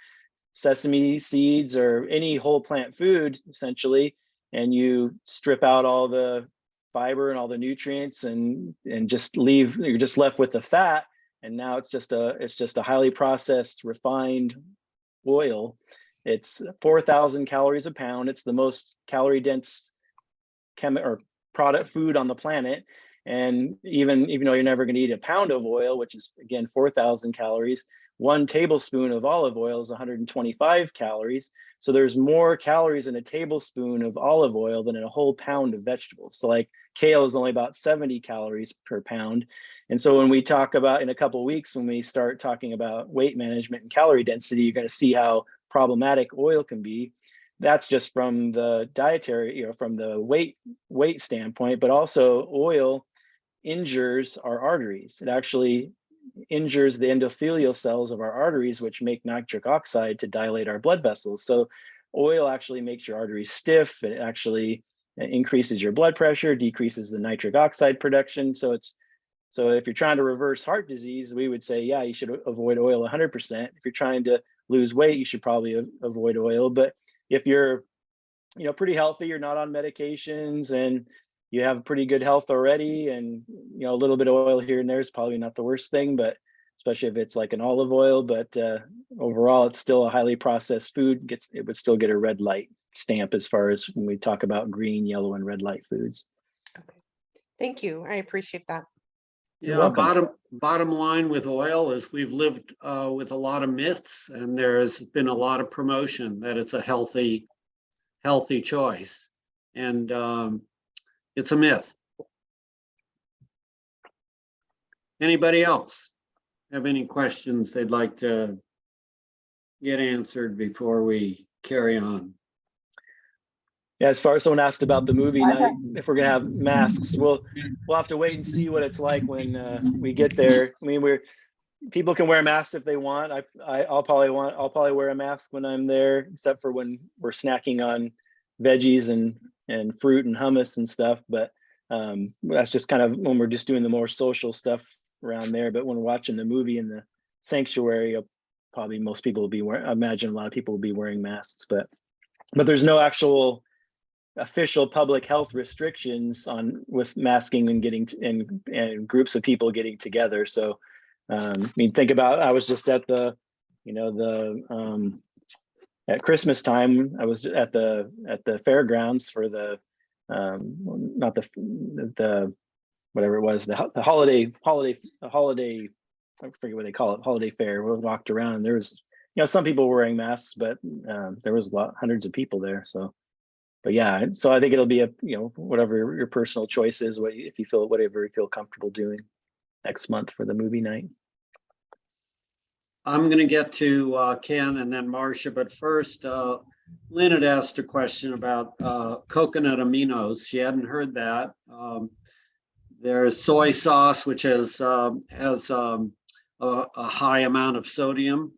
sesame seeds or any whole plant food, essentially, and you strip out all the fiber and all the nutrients and you're just left with the fat, and now it's just a highly processed refined oil. It's 4,000 calories a pound. It's the most calorie dense product food on the planet. And even though you're never going to eat a pound of oil, which is again 4,000 calories, 1 tablespoon of olive oil is 125 calories. So there's more calories in a tablespoon of olive oil than in a whole pound of vegetables. So like kale is only about 70 calories per pound. And so when we talk about in a couple of weeks, when we start talking about weight management and calorie density, you're going to see how problematic oil can be. That's just from the dietary, from the weight standpoint, but also oil injures our arteries. It actually injures the endothelial cells of our arteries, which make nitric oxide to dilate our blood vessels. So oil actually makes your arteries stiff. It actually increases your blood pressure, decreases the nitric oxide production. So if you're trying to reverse heart disease, we would say, yeah, you should avoid oil 100%. If you're trying to lose weight, you should probably avoid oil. But if you're, pretty healthy, you're not on medications and you have pretty good health already, and a little bit of oil here and there is probably not the worst thing, but especially if it's like an olive oil. But overall, it's still a highly processed food. It would still get a red light stamp as far as when we talk about green, yellow, and red light foods. Okay, thank you. I appreciate that. Yeah, bottom line with oil is we've lived with a lot of myths, and there's been a lot of promotion that it's a healthy choice, and it's a myth. Anybody else have any questions they'd like to get answered before we carry on? Yeah, as far as someone asked about the movie night, if we're gonna have masks, we'll have to wait and see what it's like when we get there. I mean, people can wear masks if they want. I'll probably wear a mask when I'm there, except for when we're snacking on veggies and fruit and hummus and stuff. But that's just kind of when we're just doing the more social stuff around there. But when we're watching the movie in the sanctuary, probably most people will be wearing. I imagine a lot of people will be wearing masks, but there's no actual official public health restrictions with masking and and groups of people getting together. So I mean, think about, I was just at the at Christmas time, I was at the fairgrounds for the not the whatever it was, the holiday, I forget what they call it, holiday fair. We walked around and there was, some people were wearing masks, but there was hundreds of people there. So, but yeah, so I think it'll be whatever your personal choice is, whatever you feel comfortable doing next month for the movie night. I'm going to get to Ken and then Marcia, but first, Lynn had asked a question about coconut aminos. She hadn't heard that. There's soy sauce, which has a high amount of sodium,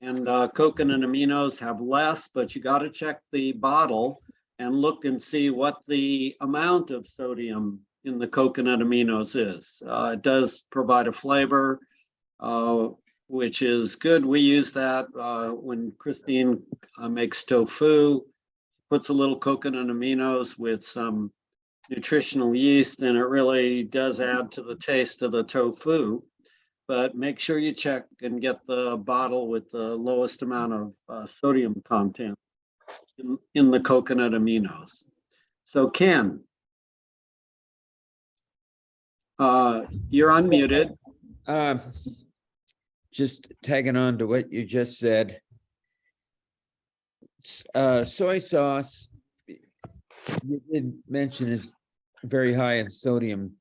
and coconut aminos have less, but you got to check the bottle and look and see what the amount of sodium in the coconut aminos is. It does provide a flavor, which is good. We use that when Christine makes tofu, puts a little coconut aminos with some nutritional yeast, and it really does add to the taste of the tofu. But make sure you check and get the bottle with the lowest amount of sodium content in the coconut aminos. So Ken, you're unmuted. Just tagging on to what you just said. Soy sauce, you did mention, is very high in sodium.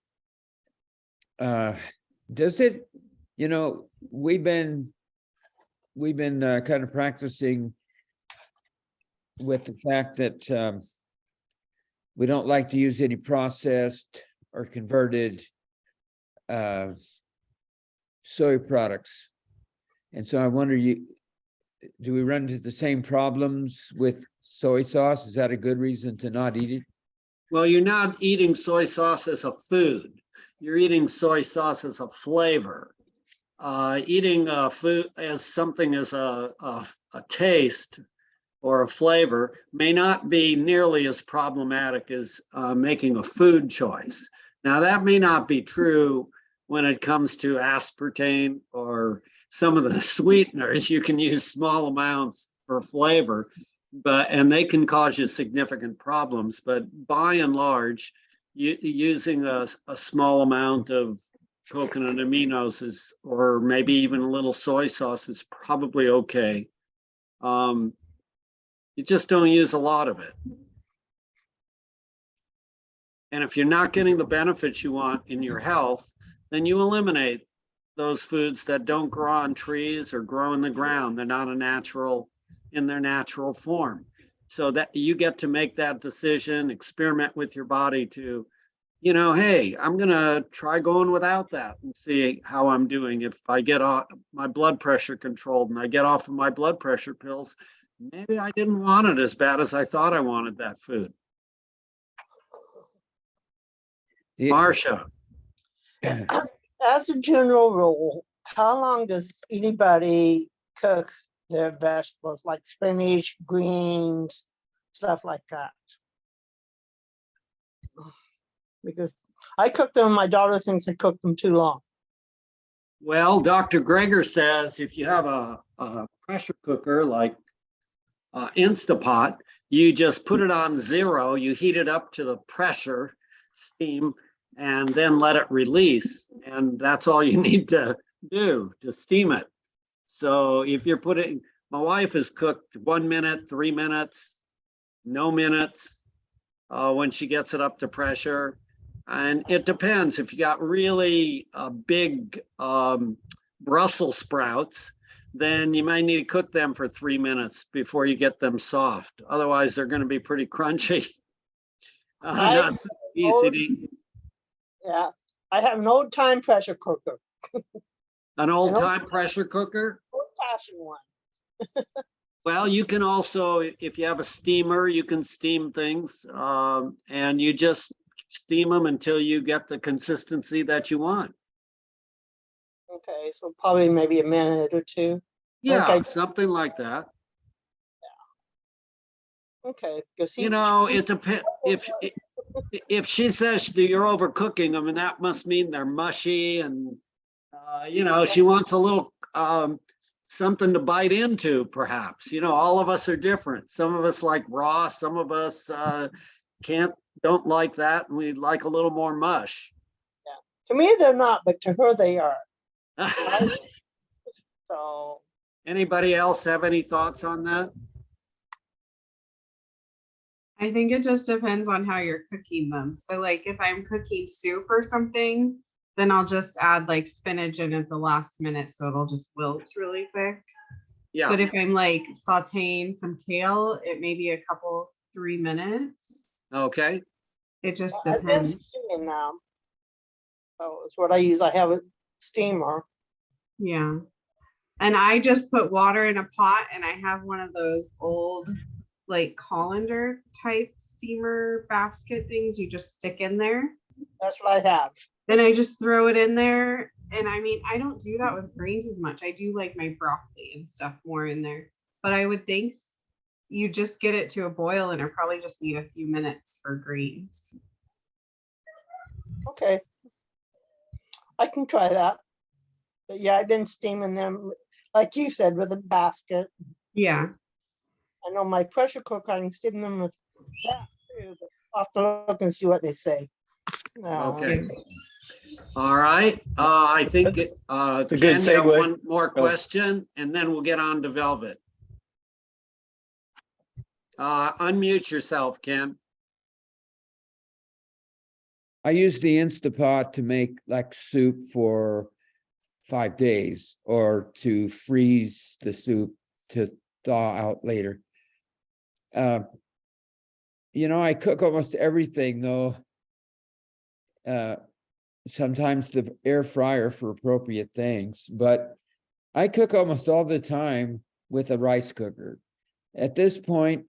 Does it, you know, we've been kind of practicing with the fact that we don't like to use any processed or converted soy products. And so I wonder, do we run into the same problems with soy sauce? Is that a good reason to not eat it? Well, you're not eating soy sauce as a food. You're eating soy sauce as a flavor. Eating food as something as a taste or a flavor may not be nearly as problematic as making a food choice. Now, that may not be true when it comes to aspartame or some of the sweeteners. You can use small amounts for flavor, and they can cause you significant problems. But by and large, using a small amount of coconut aminos or maybe even a little soy sauce is probably okay. You just don't use a lot of it. And if you're not getting the benefits you want in your health, then you eliminate those foods that don't grow on trees or grow in the ground. They're not in their natural form. So that you get to make that decision, experiment with your body to, you know, hey, I'm gonna try going without that and see how I'm doing. If I get off my blood pressure controlled and I get off of my blood pressure pills, maybe I didn't want it as bad as I thought I wanted that food. Marcia. As a general rule, how long does anybody cook their vegetables, like spinach, greens, stuff like that? Because I cook them, my daughter thinks I cook them too long. Well, Dr. Greger says if you have a pressure cooker like Instapot, you just put it on 0, you heat it up to the pressure, steam, and then let it release. And that's all you need to do to steam it. So if you're putting, my wife has cooked 1 minute, 3 minutes, no minutes when she gets it up to pressure. And it depends. If you got really big Brussels sprouts, then you might need to cook them for 3 minutes before you get them soft. Otherwise, they're going to be pretty crunchy. Not so easy to eat. Yeah, I have an old time pressure cooker. An old time pressure cooker? Old fashioned one. Well, you can also, if you have a steamer, you can steam things and you just steam them until you get the consistency that you want. Okay, so probably maybe a minute or two. Yeah, Okay. something like that. Okay, because you know, it depends. If she says that you're overcooking them, and that must mean they're mushy, and you know, she wants a little something to bite into, perhaps. You know, all of us are different. Some of us like raw, some of us don't like that, and we like a little more mush. Yeah, to me they're not, but to her they are. Right? So. Anybody else have any thoughts on that? I think it just depends on how you're cooking them. So like if I'm cooking soup or something, then I'll just add like spinach in at the last minute so it'll just wilt really quick. Yeah. But if I'm like sauteing some kale, it may be a couple, 3 minutes. Okay. It just I've been depends. seeing now. So it's what I use. I have a steamer. Yeah. And I just put water in a pot, and I have one of those old like colander type steamer basket things you just stick in there. That's what I have. And I just throw it in there. And I mean, I don't do that with greens as much. I do like my broccoli and stuff more in there. But I would think you just get it to a boil, and I probably just need a few minutes for greens. Okay. I can try that. But yeah, I've been steaming them, like you said, with a basket. Yeah. I know my pressure cooker, I can steam them with that too, but I'll have to look and see what they say. Okay. All right. I think It's a good Ken, you have segue. one more question, and then we'll get on to Velvet. Unmute yourself, Ken. I use the Instapot to make like soup for 5 days, or to freeze the soup to thaw out later. You know, I cook almost everything though. Sometimes the air fryer for appropriate things, but I cook almost all the time with a rice cooker. At this point,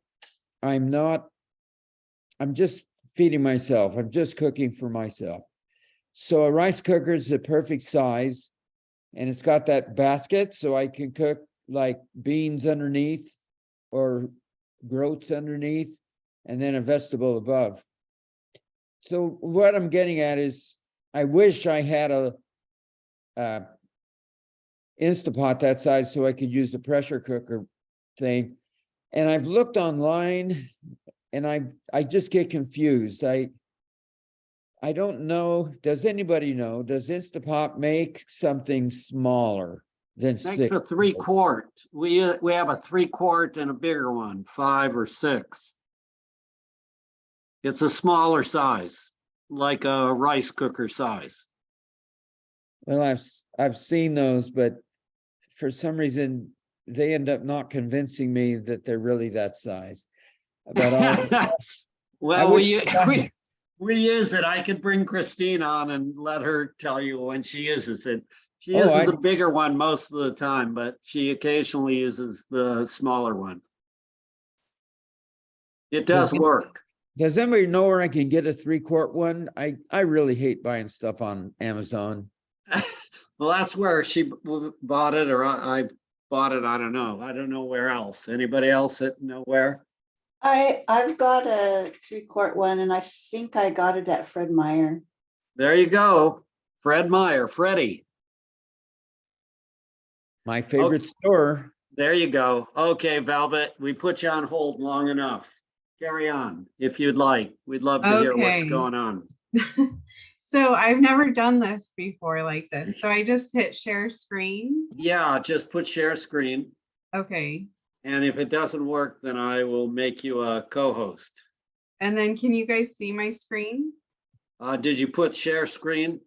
I'm just feeding myself. I'm just cooking for myself. So a rice cooker is the perfect size, and it's got that basket so I can cook like beans underneath or groats underneath, and then a vegetable above. So what I'm getting at is, I wish I had a Instapot that size so I could use the pressure cooker thing. And I've looked online, and I just get confused. I don't know. Does anybody know? Does Instapot make something smaller than Makes 6? a 3-quart. We have a 3-quart and a bigger one, 5 or 6. It's a smaller size, like a rice cooker size. Well, I've seen those, but for some reason they end up not convincing me that they're really that size. But Well, we use it. I could bring Christine on and let her tell you when she uses it. She uses the bigger one most of the time, but she occasionally uses the smaller one. It does work. Does anybody know where I can get a 3-quart one? I really hate buying stuff on Amazon. Well, that's where she bought it, or I bought it. I don't know. I don't know where else. Anybody else know where? I've got a 3-quart one, and I think I got it at Fred Meyer. There you go. Fred Meyer, Freddie. My favorite store. There you go. Okay, Velvet, we put you on hold long enough. Carry on if you'd like. We'd love to hear what's Okay. going on. So I've never done this before like this. So I just hit share screen. Yeah, just put share screen. Okay. And if it doesn't work, then I will make you a co-host. And then can you guys see my screen? Did you put share screen?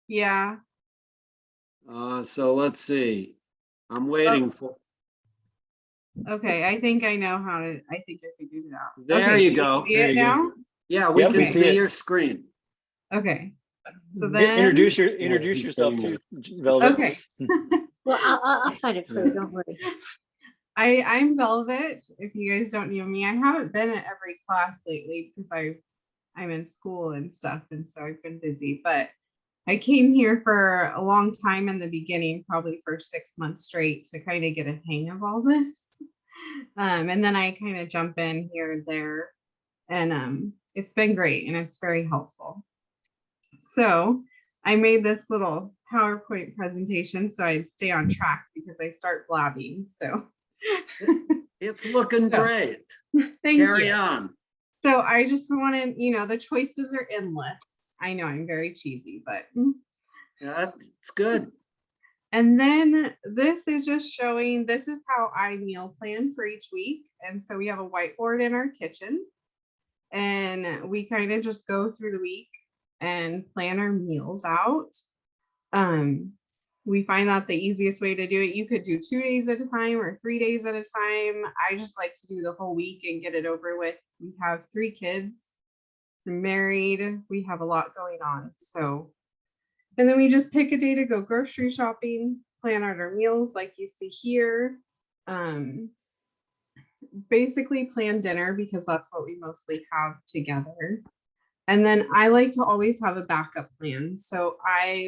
Yeah. So let's see. I'm waiting for. Okay, I think I know how to, I think I figured it out. There Okay, you can go. See There it you go. now? Yeah, we Yep, can we see see it. your screen. Okay. So then, Introduce yourself to Velvet. okay. Well, I'll find it for you. Don't worry. I'm Velvet. If you guys don't know me, I haven't been at every class lately because I'm in school and stuff, and so I've been busy. But I came here for a long time in the beginning, probably for 6 months straight, to kind of get a hang of all this. And then I kind of jump in here and there, and it's been great and it's very helpful. So I made this little PowerPoint presentation so I'd stay on track because I start blabbing. So It's looking great. Thank Carry you. on. So I just wanted, the choices are endless. I know I'm very cheesy, but. Yeah, that's good. And then this is just showing, this is how I meal plan for each week. And so we have a whiteboard in our kitchen, and we kind of just go through the week and plan our meals out. We find that the easiest way to do it, you could do 2 days at a time or 3 days at a time. I just like to do the whole week and get it over with. We have 3 kids, we're married, we have a lot going on. So And then we just pick a day to go grocery shopping, plan out our meals like you see here. Basically plan dinner because that's what we mostly have together. And then I like to always have a backup plan. So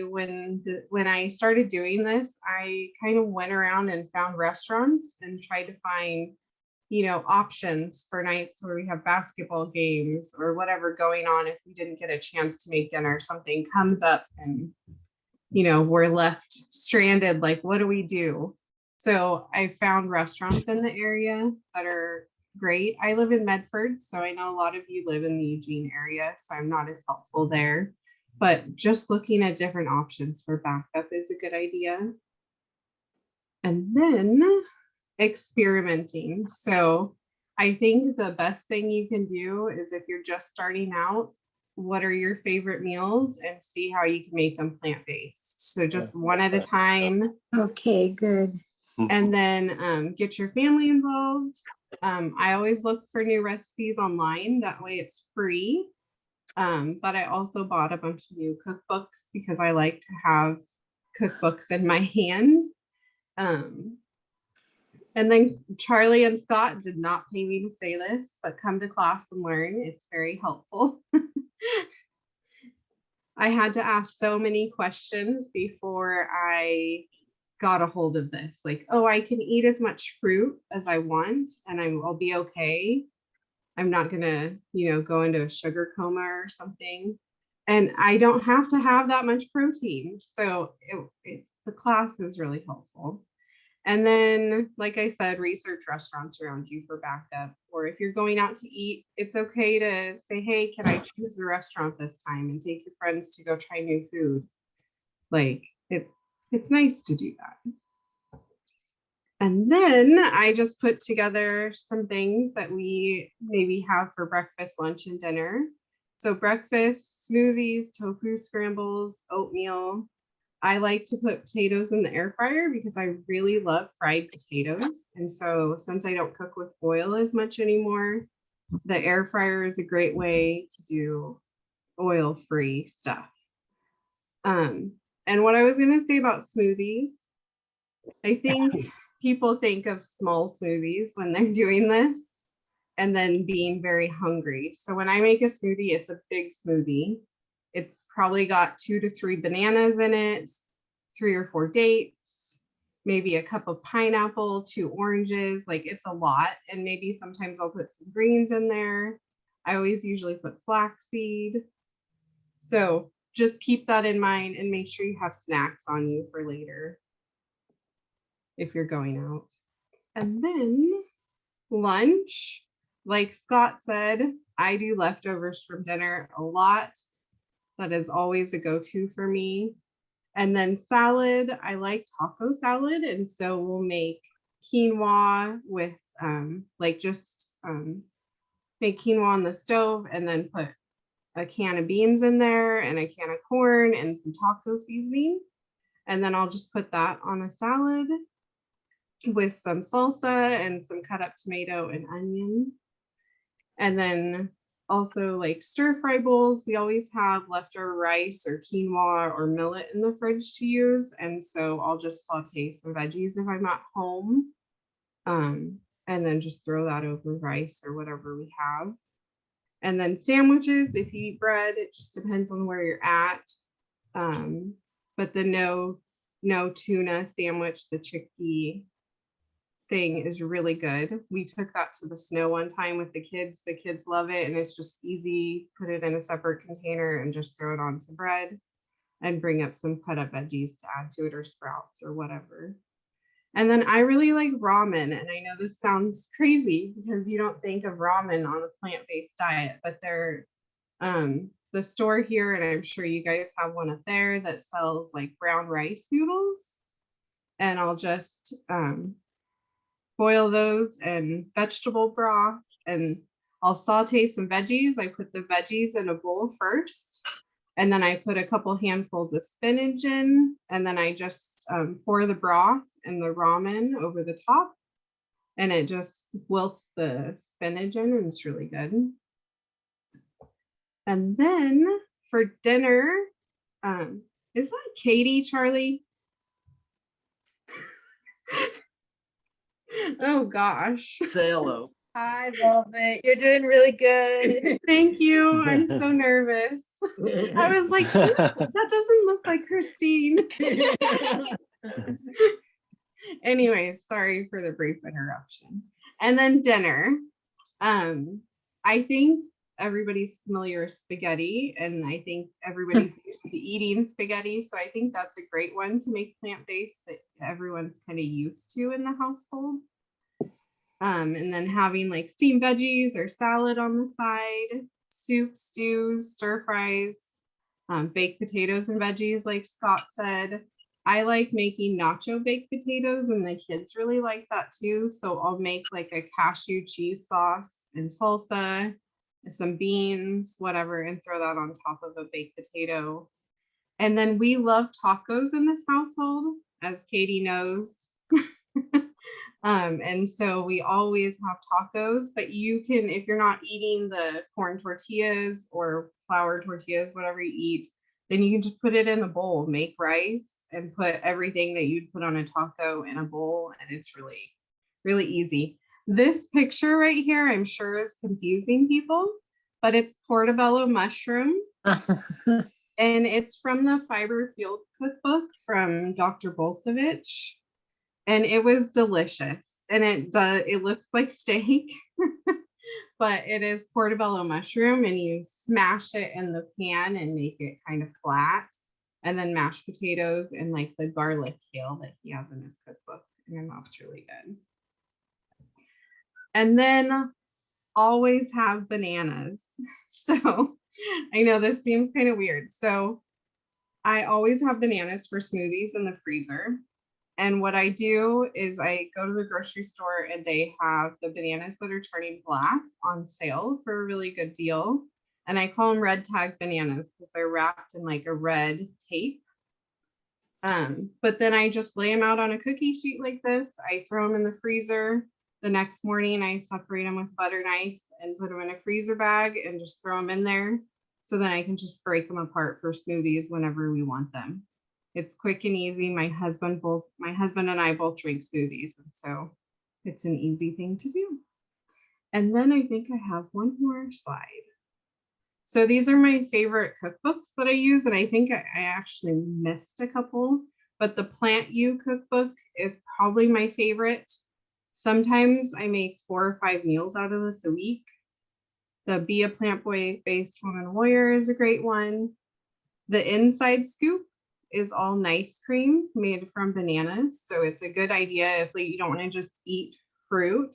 when I started doing this, I kind of went around and found restaurants and tried to find, options for nights where we have basketball games or whatever going on. If we didn't get a chance to make dinner, something comes up and, we're left stranded. Like, what do we do? So I found restaurants in the area that are great. I live in Medford, so I know a lot of you live in the Eugene area, so I'm not as helpful there. But just looking at different options for backup is a good idea. And then experimenting. So I think the best thing you can do is if you're just starting out, what are your favorite meals and see how you can make them plant-based. So just one at a time. Okay, good. And then get your family involved. I always look for new recipes online. That way it's free. But I also bought a bunch of new cookbooks because I like to have cookbooks in my hand. And then Charlie and Scott did not pay me to say this, but come to class and learn. It's very helpful. I had to ask so many questions before I got a hold of this. Like, oh, I can eat as much fruit as I want and I'll be okay. I'm not gonna, go into a sugar coma or something. And I don't have to have that much protein. So the class is really helpful. And then, like I said, research restaurants around you for backup. Or if you're going out to eat, it's okay to say, hey, can I choose the restaurant this time and take your friends to go try new food? Like, it's nice to do that. And then I just put together some things that we maybe have for breakfast, lunch, and dinner. So breakfast, smoothies, tofu scrambles, oatmeal. I like to put potatoes in the air fryer because I really love fried potatoes. And so since I don't cook with oil as much anymore, the air fryer is a great way to do oil-free stuff. And what I was going to say about smoothies, I think people think of small smoothies when they're doing this and then being very hungry. So when I make a smoothie, it's a big smoothie. It's probably got 2 to 3 bananas in it, 3 or 4 dates, maybe a cup of pineapple, 2 oranges, like it's a lot. And maybe sometimes I'll put some greens in there. I always usually put flaxseed. So just keep that in mind and make sure you have snacks on you for later if you're going out. And then lunch, like Scott said, I do leftovers from dinner a lot. That is always a go-to for me. And then salad, I like taco salad. And so we'll make quinoa with make quinoa on the stove and then put a can of beans in there and a can of corn and some taco seasoning. And then I'll just put that on a salad with some salsa and some cut up tomato and onion. And then also like stir fry bowls, we always have leftover rice or quinoa or millet in the fridge to use. And so I'll just saute some veggies if I'm at home. And then just throw that over rice or whatever we have. And then sandwiches, if you eat bread, it just depends on where you're at. But the no tuna sandwich, the chickpea thing is really good. We took that to the snow one time with the kids. The kids love it and it's just easy. Put it in a separate container and just throw it on some bread and bring up some cut up veggies to add to it or sprouts or whatever. And then I really like ramen. And I know this sounds crazy because you don't think of ramen on a plant-based diet, but they're the store here, and I'm sure you guys have one up there that sells like brown rice noodles. And I'll just boil those in vegetable broth and I'll saute some veggies. I put the veggies in a bowl first. And then I put a couple handfuls of spinach in, and then I just pour the broth and the ramen over the top, and it just wilts the spinach in, and it's really good. And then for dinner, Is that Katie, Charlie? Oh gosh. Say hello. Hi, Velvet. You're doing really good. Thank you. I'm so nervous. I was like, that doesn't look like Christine. Anyways, sorry for the brief interruption. And then dinner. I think everybody's familiar with spaghetti, and I think everybody's used to eating spaghetti. So I think that's a great one to make plant-based that everyone's kind of used to in the household. And then having like steamed veggies or salad on the side, soup, stews, stir fries, baked potatoes and veggies, like Scott said. I like making nacho baked potatoes, and the kids really like that too. So I'll make like a cashew cheese sauce and salsa, some beans, whatever, and throw that on top of a baked potato. And then we love tacos in this household, as Katie knows. And so we always have tacos, but you can, if you're not eating the corn tortillas or flour tortillas, whatever you eat, then you can just put it in a bowl, make rice, and put everything that you'd put on a taco in a bowl, and it's really, really easy. This picture right here, I'm sure is confusing people, but it's portobello mushroom. And it's from the Fiber Field cookbook from Dr. Bolsevich. And it was delicious. And it looks like steak, but it is portobello mushroom, and you smash it in the pan and make it kind of flat. And then mashed potatoes and like the garlic kale that he has in his cookbook. And that's really good. And then always have bananas. So I know this seems kind of weird. So I always have bananas for smoothies in the freezer. And what I do is I go to the grocery store, and they have the bananas that are turning black on sale for a really good deal. And I call them red tag bananas because they're wrapped in like a red tape. But then I just lay them out on a cookie sheet like this. I throw them in the freezer. The next morning, I separate them with a butter knife and put them in a freezer bag and just throw them in there. So then I can just break them apart for smoothies whenever we want them. It's quick and easy. My husband and I both drink smoothies, and so it's an easy thing to do. And then I think I have one more slide. So these are my favorite cookbooks that I use, and I think I actually missed a couple, but the Plant You cookbook is probably my favorite. Sometimes I make 4 or 5 meals out of this a week. The Be a Plant-Based Woman Warrior is a great one. The Inside Scoop is all nice cream made from bananas. So it's a good idea if you don't want to just eat fruit.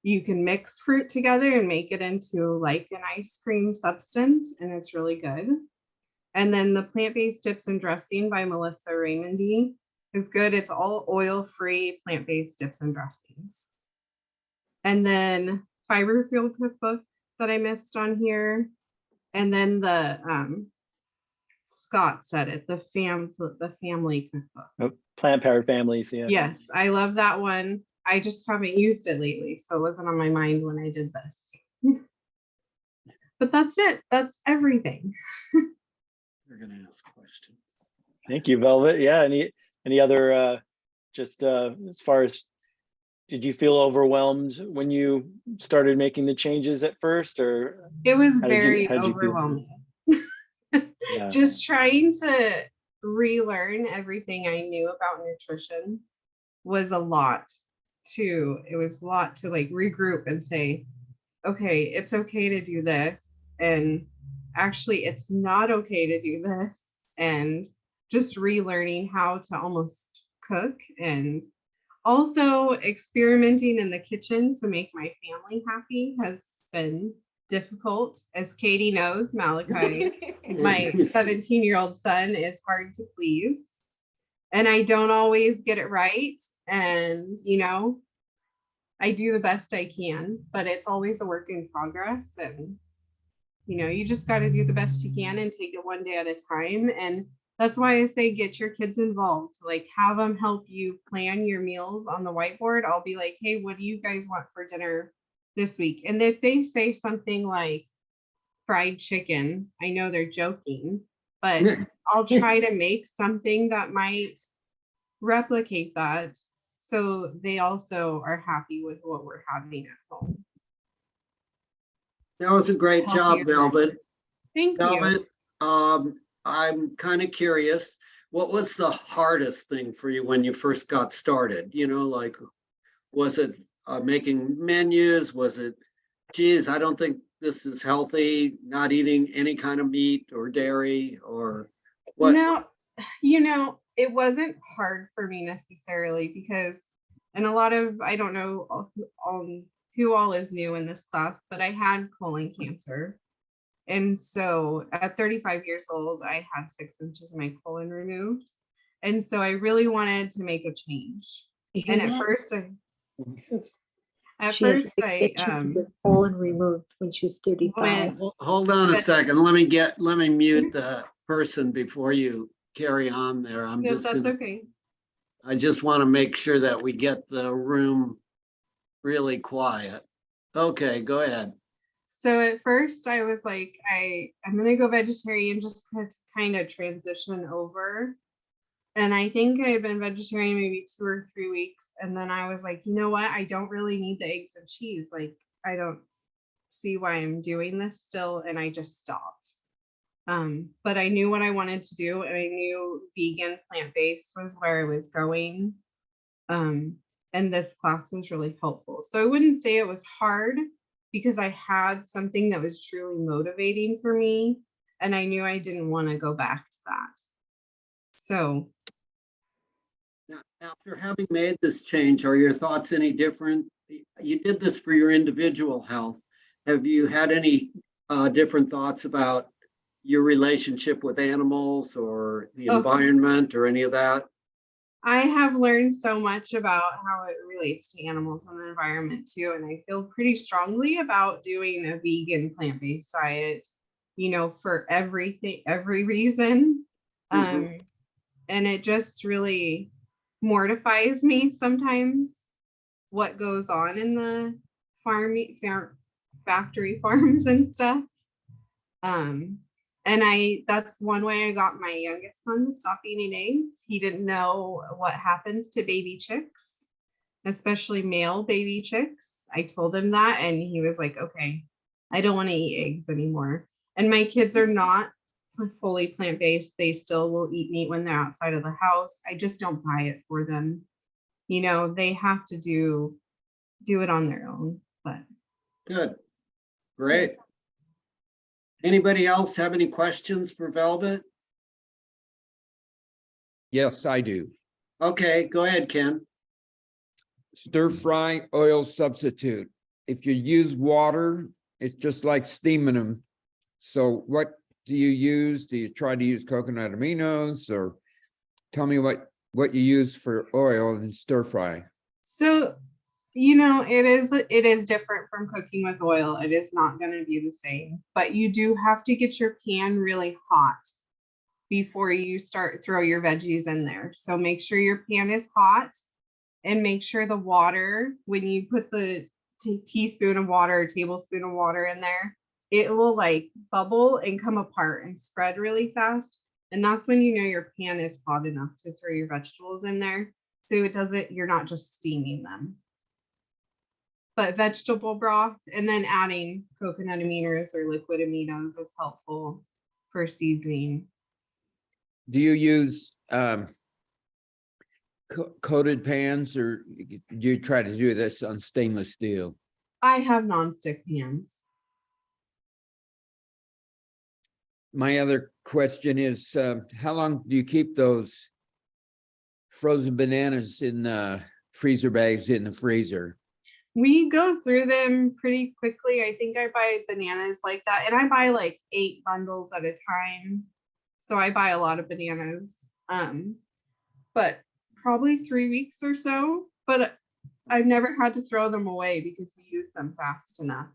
You can mix fruit together and make it into like an ice cream substance, and it's really good. And then the Plant-Based Dips and Dressing by Melissa Raymondy is good. It's all oil-free plant-based dips and dressings. And then Fiber Field cookbook that I missed on here. And then the Scott said it, the family cookbook. Oh, plant-powered families, yeah. Yes, I love that one. I just haven't used it lately, so it wasn't on my mind when I did this. But that's it. That's everything. You're gonna ask questions. Thank you, Velvet. Yeah, any other just as far as, did you feel overwhelmed when you started making the changes at first, or it was how very did you feel? overwhelming. Yeah. Just trying to relearn everything I knew about nutrition was a lot to like regroup and say, okay, it's okay to do this, and actually it's not okay to do this, and just relearning how to almost cook, and also experimenting in the kitchen to make my family happy has been difficult. As Katie knows, Malachi, my 17-year-old son, is hard to please, and I don't always get it right. And, I do the best I can, but it's always a work in progress. And, you just got to do the best you can and take it one day at a time. And that's why I say get your kids involved, like have them help you plan your meals on the whiteboard. I'll be like, hey, what do you guys want for dinner this week? And if they say something like fried chicken, I know they're joking, but I'll try to make something that might replicate that, so they also are happy with what we're having at home. That was a great job, Healthier. Velvet. Thank you. Velvet, I'm kind of curious, what was the hardest thing for you when you first got started? You know, like, was it making menus? Was it, geez, I don't think this is healthy, not eating any kind of meat or dairy, or what? No, you know, it wasn't hard for me necessarily, because, and a lot of, I don't know who all is new in this class, but I had colon cancer. And so at 35 years old, I had 6 inches of my colon removed. And so I really wanted to make a change. And at first I colon removed when she was 35. Hold on a second. Let me mute the person before you carry on there. Okay. I just want to make sure that we get the room really quiet. Okay, go ahead. So at first I was like, I'm gonna go vegetarian just to kind of transition over. And I think I had been vegetarian maybe 2 or 3 weeks. And then I was like, you know what? I don't really need the eggs and cheese. Like, I don't see why I'm doing this still. And I just stopped. But I knew what I wanted to do, and I knew vegan plant-based was where I was going. And this class was really helpful. So I wouldn't say it was hard, because I had something that was truly motivating for me, and I knew I didn't want to go back to that. So now, after having made this change, are your thoughts any different? You did this for your individual health. Have you had any different thoughts about your relationship with animals or the environment or any of that? I have learned so much about how it relates to animals and the environment too. And I feel pretty strongly about doing a vegan plant-based diet, you know, for everything, every reason. And it just really mortifies me sometimes what goes on in the factory farms and stuff. And that's one way I got my youngest son to stop eating eggs. He didn't know what happens to baby chicks, especially male baby chicks. I told him that, and he was like, okay, I don't want to eat eggs anymore. And my kids are not fully plant-based. They still will eat meat when they're outside of the house. I just don't buy it for them. You know, they have to do it on their own. But good. Great. Anybody else have any questions for Velvet? Yes, I do. Okay, go ahead, Ken. Stir fry oil substitute. If you use water, it's just like steaming them. So what do you use? Do you try to use coconut aminos, or tell me what you use for oil and stir fry? So, you know, it is different from cooking with oil. It is not going to be the same, but you do have to get your pan really hot before you throw your veggies in there. So make sure your pan is hot, and make sure the water, when you put the teaspoon of water or tablespoon of water in there, it will like bubble and come apart and spread really fast. And that's when you know your pan is hot enough to throw your vegetables in there. So you're not just steaming them. But vegetable broth, and then adding coconut aminos or liquid aminos is helpful for seasoning. Do you use coated pans, or do you try to do this on stainless steel? I have nonstick pans. My other question is, how long do you keep those frozen bananas in freezer bags in the freezer? We go through them pretty quickly. I think I buy bananas like that, and I buy like 8 bundles at a time. So I buy a lot of bananas, but probably 3 weeks or so. But I've never had to throw them away because we use them fast enough.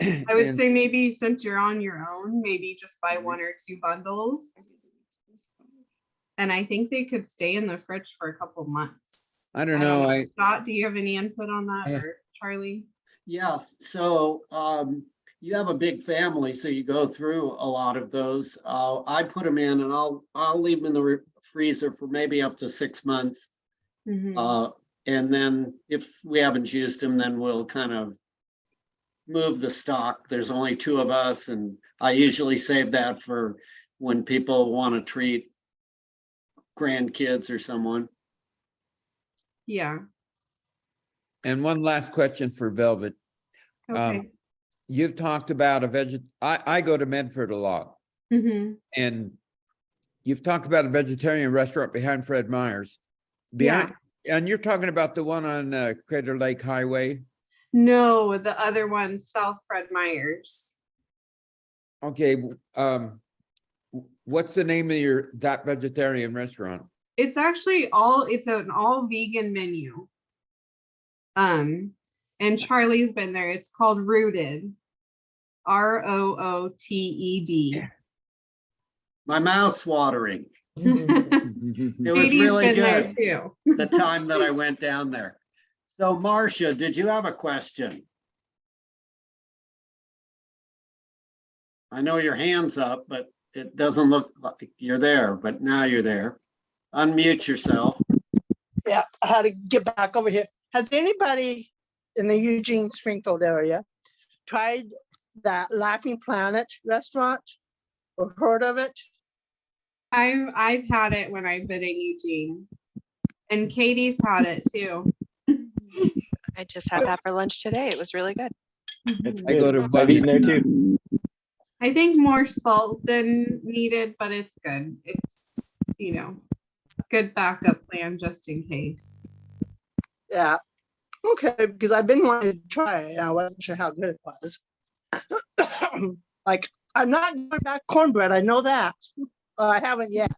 I would say maybe since you're on your own, maybe just buy 1 or 2 bundles. And I think they could stay in the fridge for a couple months. I don't know. Scott, do you have any input on that, or Charlie? Yes. So you have a big family, so you go through a lot of those. I put them in and I'll leave them in the freezer for maybe up to 6 months. Mhm. And then if we haven't used them, then we'll kind of move the stock. There's only 2 of us, and I usually save that for when people want to treat grandkids or someone. Yeah. And one last question for Velvet. Okay. You've talked about I go to Medford a lot, Mm-hmm. and you've talked about a vegetarian restaurant behind Fred Meyer's. Yeah. And you're talking about the one on Crater Lake Highway. No, the other one, South Fred Meyer's. Okay, what's the name of that vegetarian restaurant? It's actually it's an all vegan menu. And Charlie's been there. It's called Rooted. ROOTED. My mouth's watering. It was Katie's really been there good too. the time that I went down there. So Marcia, did you have a question? I know your hand's up, but it doesn't look like you're there, but now you're there. Unmute yourself. Yeah, I had to get back over here. Has anybody in the Eugene Springfield area tried that Laughing Planet restaurant or heard of it? I've had it when I've been in Eugene. And Katie's had it too. I just had that for lunch today. It was really good. It's I go good. to I've eaten there too. I think more salt than needed, but it's good. It's, good backup plan just in case. Yeah. Okay, because I've been wanting to try it. I wasn't sure how good it was. Like, I'm not going back cornbread. I know that. I haven't yet.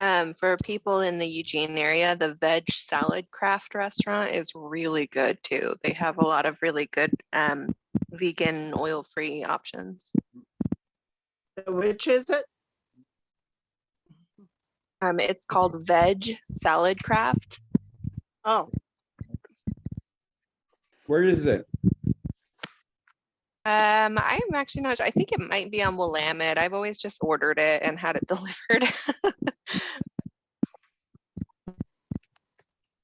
For people in the Eugene area, the Veg Salad Craft restaurant is really good too. They have a lot of really good vegan, oil-free options. Which is it? It's called Veg Salad Craft. Oh. Where is it? I'm actually not sure. I think it might be on Willamette. I've always just ordered it and had it delivered.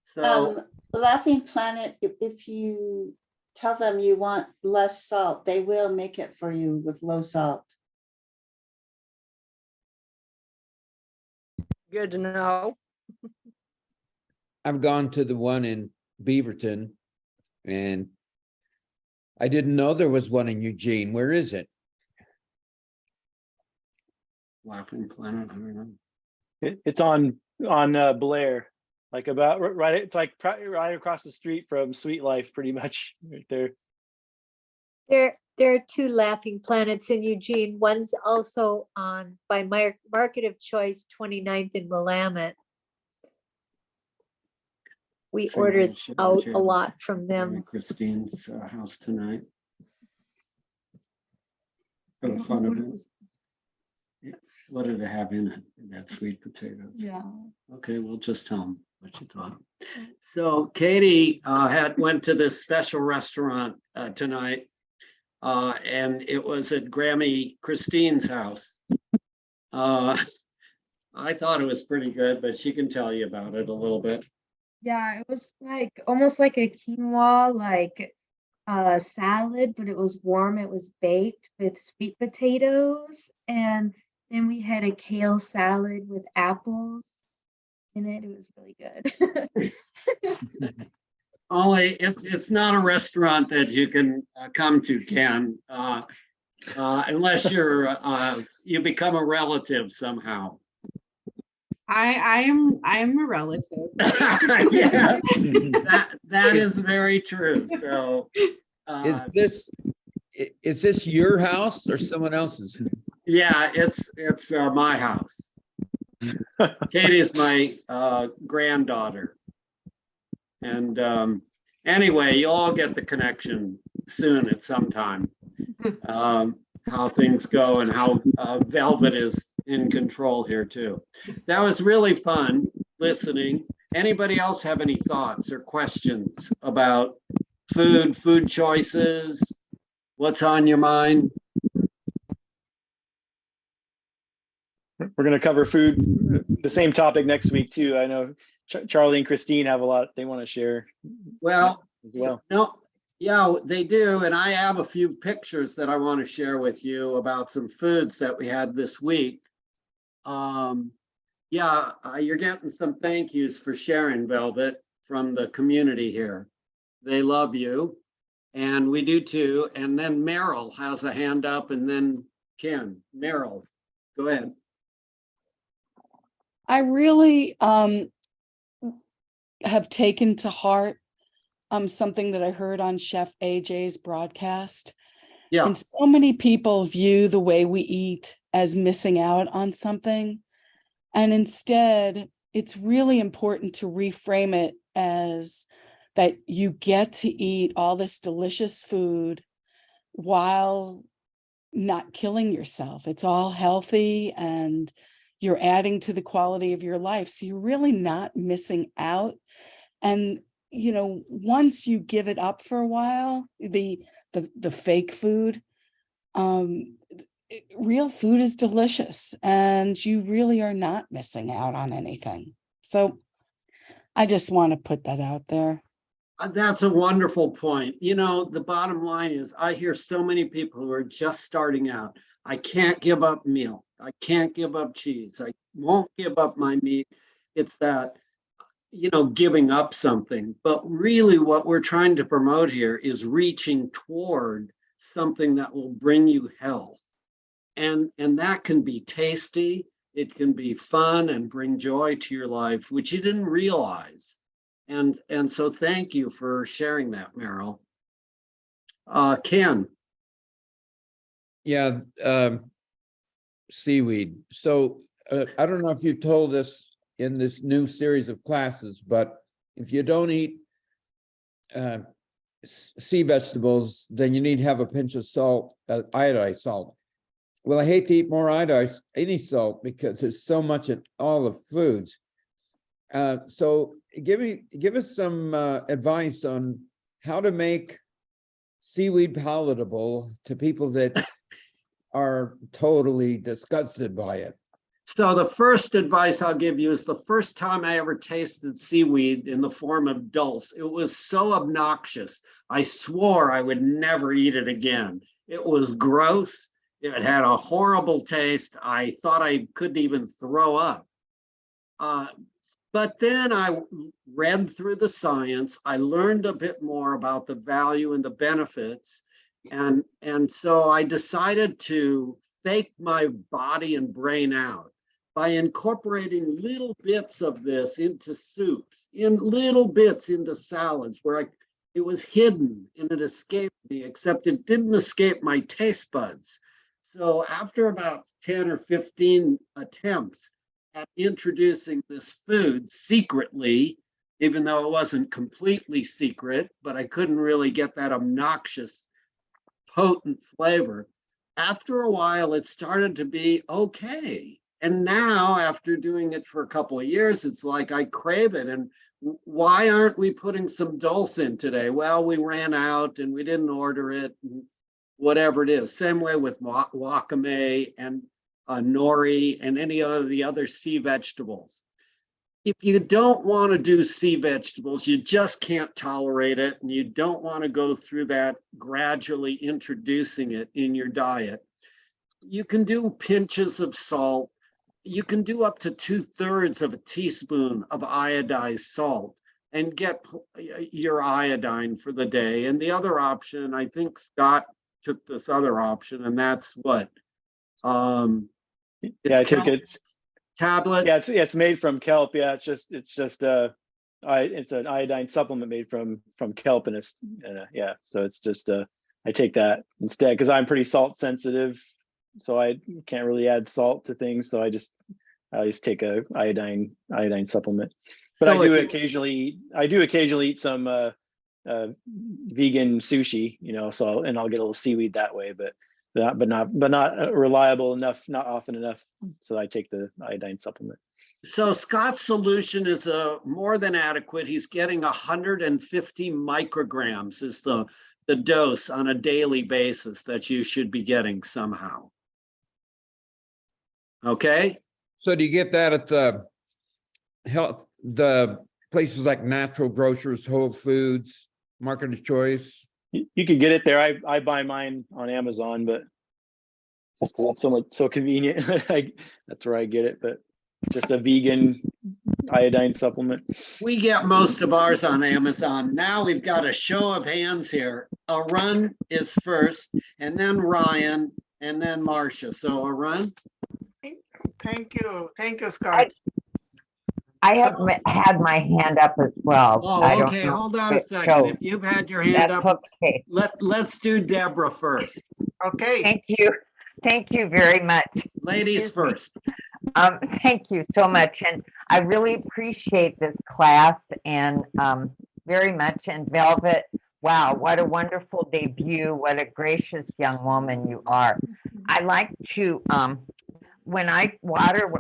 So Laughing Planet, if you tell them you want less salt, they will make it for you with low salt. Good to know. I've gone to the one in Beaverton, and I didn't know there was one in Eugene. Where is it? Laughing Planet, I don't know. It's on Blair, like about right. It's like right across the street from Sweet Life, pretty much right there. There are 2 Laughing Planets in Eugene. One's also on by Market of Choice, 29th in Willamette. We So ordered we should out check a lot from them. Christine's house tonight. For the fun of it. Yeah. What did it have in it? That sweet potatoes. Yeah. Okay, we'll just tell them what you thought. So Katie went to this special restaurant tonight. And it was at Grammy Christine's house. I thought it was pretty good, but she can tell you about it a little bit. Yeah, it was like almost like a quinoa salad, but it was warm. It was baked with sweet potatoes, and then we had a kale salad with apples in it. It was really good. Only it's not a restaurant that you can come to, Ken, unless you become a relative somehow. I am a relative. Yeah, that is very true. So Is this your house or someone else's? yeah, it's my house. Katie is my granddaughter. And anyway, you all get the connection soon at some time. How things go and how Velvet is in control here too. That was really fun listening. Anybody else have any thoughts or questions about food choices, What's on your mind? We're going to cover food, the same topic next week too. I know Charlie and Christine have a lot they want to share. Well, as well. no, yeah, they do. And I have a few pictures that I want to share with you about some foods that we had this week. Yeah, you're getting some thank yous for sharing, Velvet, from the community here. They love you, and we do too. And then Meryl has a hand up, and then Ken. Meryl, go ahead. I really have taken to heart something that I heard on Chef AJ's broadcast. Yeah. And so many people view the way we eat as missing out on something. And instead, it's really important to reframe it as that you get to eat all this delicious food while not killing yourself. It's all healthy and you're adding to the quality of your life. So you're really not missing out. And, you know, once you give it up for a while, the fake food, real food is delicious and you really are not missing out on anything. So I just want to put that out there. That's a wonderful point. You know, the bottom line is I hear so many people who are just starting out. I can't give up meal. I can't give up cheese. I won't give up my meat. It's that, you know, giving up something. But really what we're trying to promote here is reaching toward something that will bring you health. And that can be tasty. It can be fun and bring joy to your life, which you didn't realize. And so thank you for sharing that, Meryl. Ken. Yeah, seaweed. So I don't know if you told us in this new series of classes, but if you don't eat sea vegetables, then you need to have a pinch of salt, iodized salt. Well, I hate to eat more iodized, any salt, because there's so much in all the foods. So give us some advice on how to make seaweed palatable to people that are totally disgusted by it. So the first advice I'll give you is the first time I ever tasted seaweed in the form of dulse, it was so obnoxious. I swore I would never eat it again. It was gross. It had a horrible taste. I thought I couldn't even throw up. But then I read through the science. I learned a bit more about the value and the benefits. And so I decided to fake my body and brain out by incorporating little bits of this into soups, in little bits into salads where it was hidden and it escaped me, except it didn't escape my taste buds. So after about 10 or 15 attempts at introducing this food secretly, even though it wasn't completely secret, but I couldn't really get that obnoxious, potent flavor. After a while, it started to be okay. And now, after doing it for a couple of years, it's like I crave it. And why aren't we putting some dulse in today? Well, we ran out and we didn't order it, and whatever it is. Same way with wakame and nori and any of the other sea vegetables. If you don't want to do sea vegetables, you just can't tolerate it, and you don't want to go through that gradually introducing it in your diet, you can do pinches of salt. You can do up to 2/3 of a teaspoon of iodized salt and get your iodine for the day. And the other option, I think Scott took this other option, and that's what? Yeah, I took it. Tablets. Yeah, it's made from kelp. Yeah, it's an iodine supplement made from kelp, and it's yeah. So it's just I take that instead because I'm pretty salt sensitive, so I can't really add salt to things. So I just take a iodine supplement. But So I do occasionally eat some vegan sushi, you know. So I'll get a little seaweed that way, but not reliable enough, not often enough. So I take the iodine supplement. So Scott's solution is more than adequate. He's getting 150 micrograms is the the dose on a daily basis that you should be getting somehow. Okay? So do you get that at the places like Natural Grocers, Whole Foods, Market of Choice? You could get it there. I buy mine on Amazon, but just 'cause it's so convenient. That's where I get it, but just a vegan iodine supplement. We get most of ours on Amazon. Now we've got a show of hands here. Arun is first, and then Ryan, and then Marcia. So Arun? Thank you, Scott. I have had my hand up as well. I Oh, don't okay, know hold on a if it second. shows. If you've had your hand That's up, okay. let's do Deborah first. Okay. Thank you. Thank you very much. Ladies first. Thank you so much. And I really appreciate this class and very much. And Velvet, wow, what a wonderful debut. What a gracious young woman you are. I like to, when I water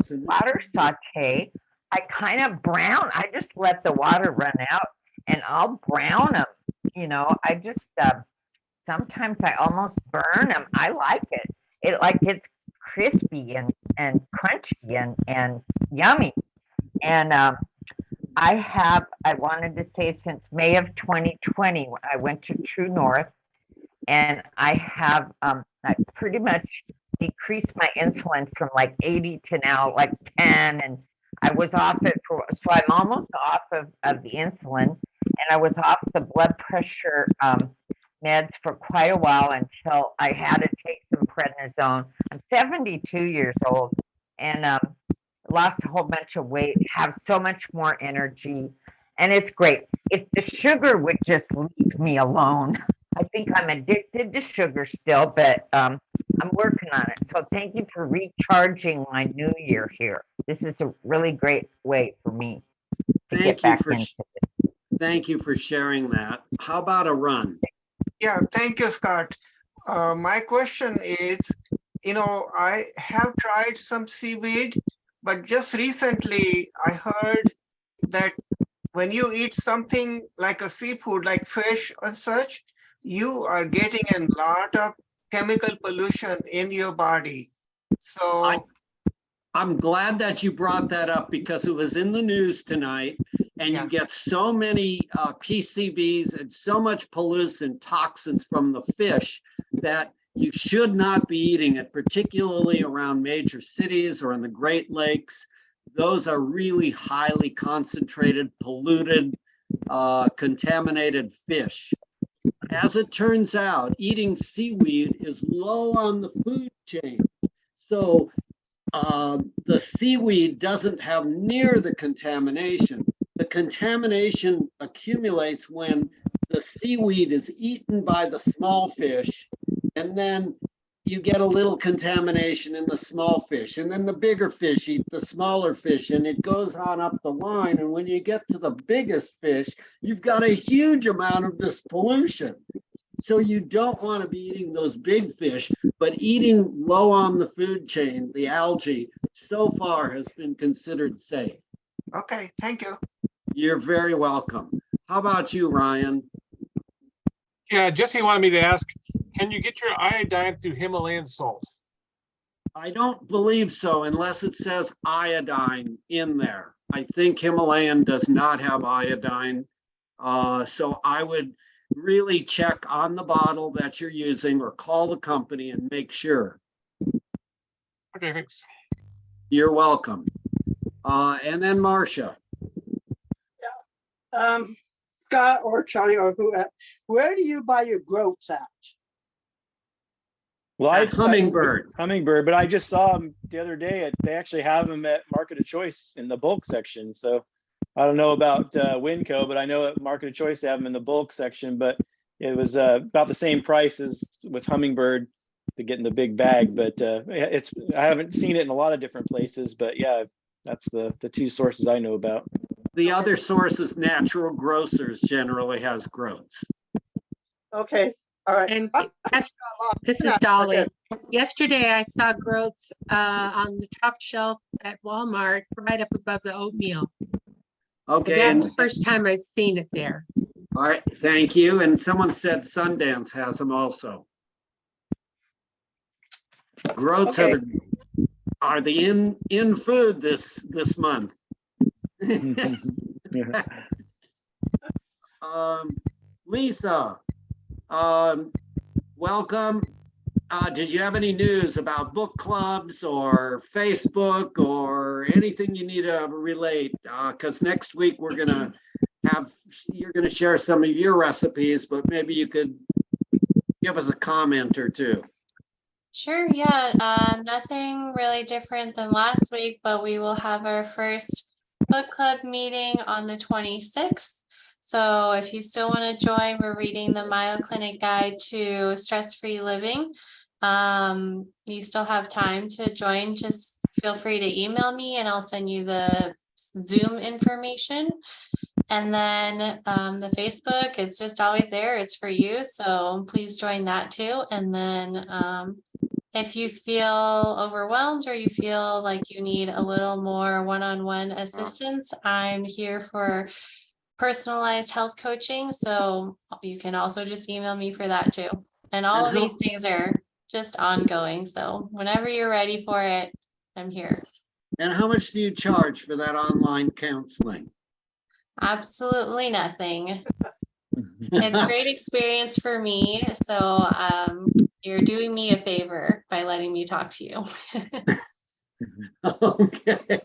saute, I kind of brown. I just let the water run out and I'll brown them. You know, I just, sometimes I almost burn them. I like it. It like it's crispy and crunchy and yummy. And I wanted to say since May of 2020, I went to True North and I have, I pretty much decreased my insulin from like 80 to now like 10. And I was off it so I'm almost off of the insulin, and I was off the blood pressure meds for quite a while until I had to take some prednisone. I'm 72 years old and lost a whole bunch of weight, have so much more energy, and it's great. If the sugar would just leave me alone. I think I'm addicted to sugar still, but I'm working on it. So thank you for recharging my new year here. This is a really great way for me to get back into it. Thank you for sharing that. How about Arun? Yeah, thank you, Scott. My question is, I have tried some seaweed, but just recently I heard that when you eat something like a seafood, like fish or such, you are getting a lot of chemical pollution in your body. So I'm glad that you brought that up because it was in the news tonight, and you get so many PCBs and so much pollution toxins from the fish that you should not be eating it, particularly around major cities or in the Great Lakes. Those are really highly concentrated, polluted, contaminated fish. As it turns out, eating seaweed is low on the food chain. So the seaweed doesn't have near the contamination. The contamination accumulates when the seaweed is eaten by the small fish, and then you get a little contamination in the small fish, and then the bigger fish eat the smaller fish, and it goes on up the line. And when you get to the biggest fish, you've got a huge amount of this pollution. So you don't want to be eating those big fish, but eating low on the food chain, the algae, so far has been considered safe. okay, thank you. You're very welcome. How about you, Ryan? Yeah, Jesse wanted me to ask, can you get your iodine through Himalayan salt? I don't believe so unless it says iodine in there. I think Himalayan does not have iodine. So I would really check on the bottle that you're using or call the company and make sure. Okay, thanks. You're welcome. And then Marcia. Scott or Charlie or where do you buy your growths at? Well, At Hummingbird. Hummingbird, but I just saw them the other day. They actually have them at Market of Choice in the bulk section. So I don't know about Winco, but I know at Market of Choice they have them in the bulk section. But it was about the same price as with Hummingbird to get in the big bag. But I haven't seen it in a lot of different places. But yeah, that's the two sources I know about. The other source is Natural Grocers generally has growths. Okay, all right. And this is Dolly. Yesterday I saw growths on the top shelf at Walmart, right up above the oatmeal. Okay. That's the first time I've seen it there. All right, thank you. And someone said Sundance has them also. Groats Okay. are the in food this month. Lisa, welcome. Did you have any news about book clubs or Facebook or anything you need to relate? Because next week you're gonna share some of your recipes, but maybe you could give us a comment or two. Sure, yeah, nothing really different than last week, but we will have our first book club meeting on the 26th. So if you still want to join, we're reading the Mayo Clinic Guide to Stress-Free Living. You still have time to join. Just feel free to email me and I'll send you the Zoom information. And then the Facebook is just always there. It's for you. So please join that too. And then if you feel overwhelmed or you feel like you need a little more one-on-one assistance, I'm here for personalized health coaching. So you can also just email me for that too. And all of these things are just ongoing. So whenever you're ready for it, I'm here. And how much do you charge for that online counseling? Absolutely nothing. It's a great experience for me. So you're doing me a favor by letting me talk to you. Okay.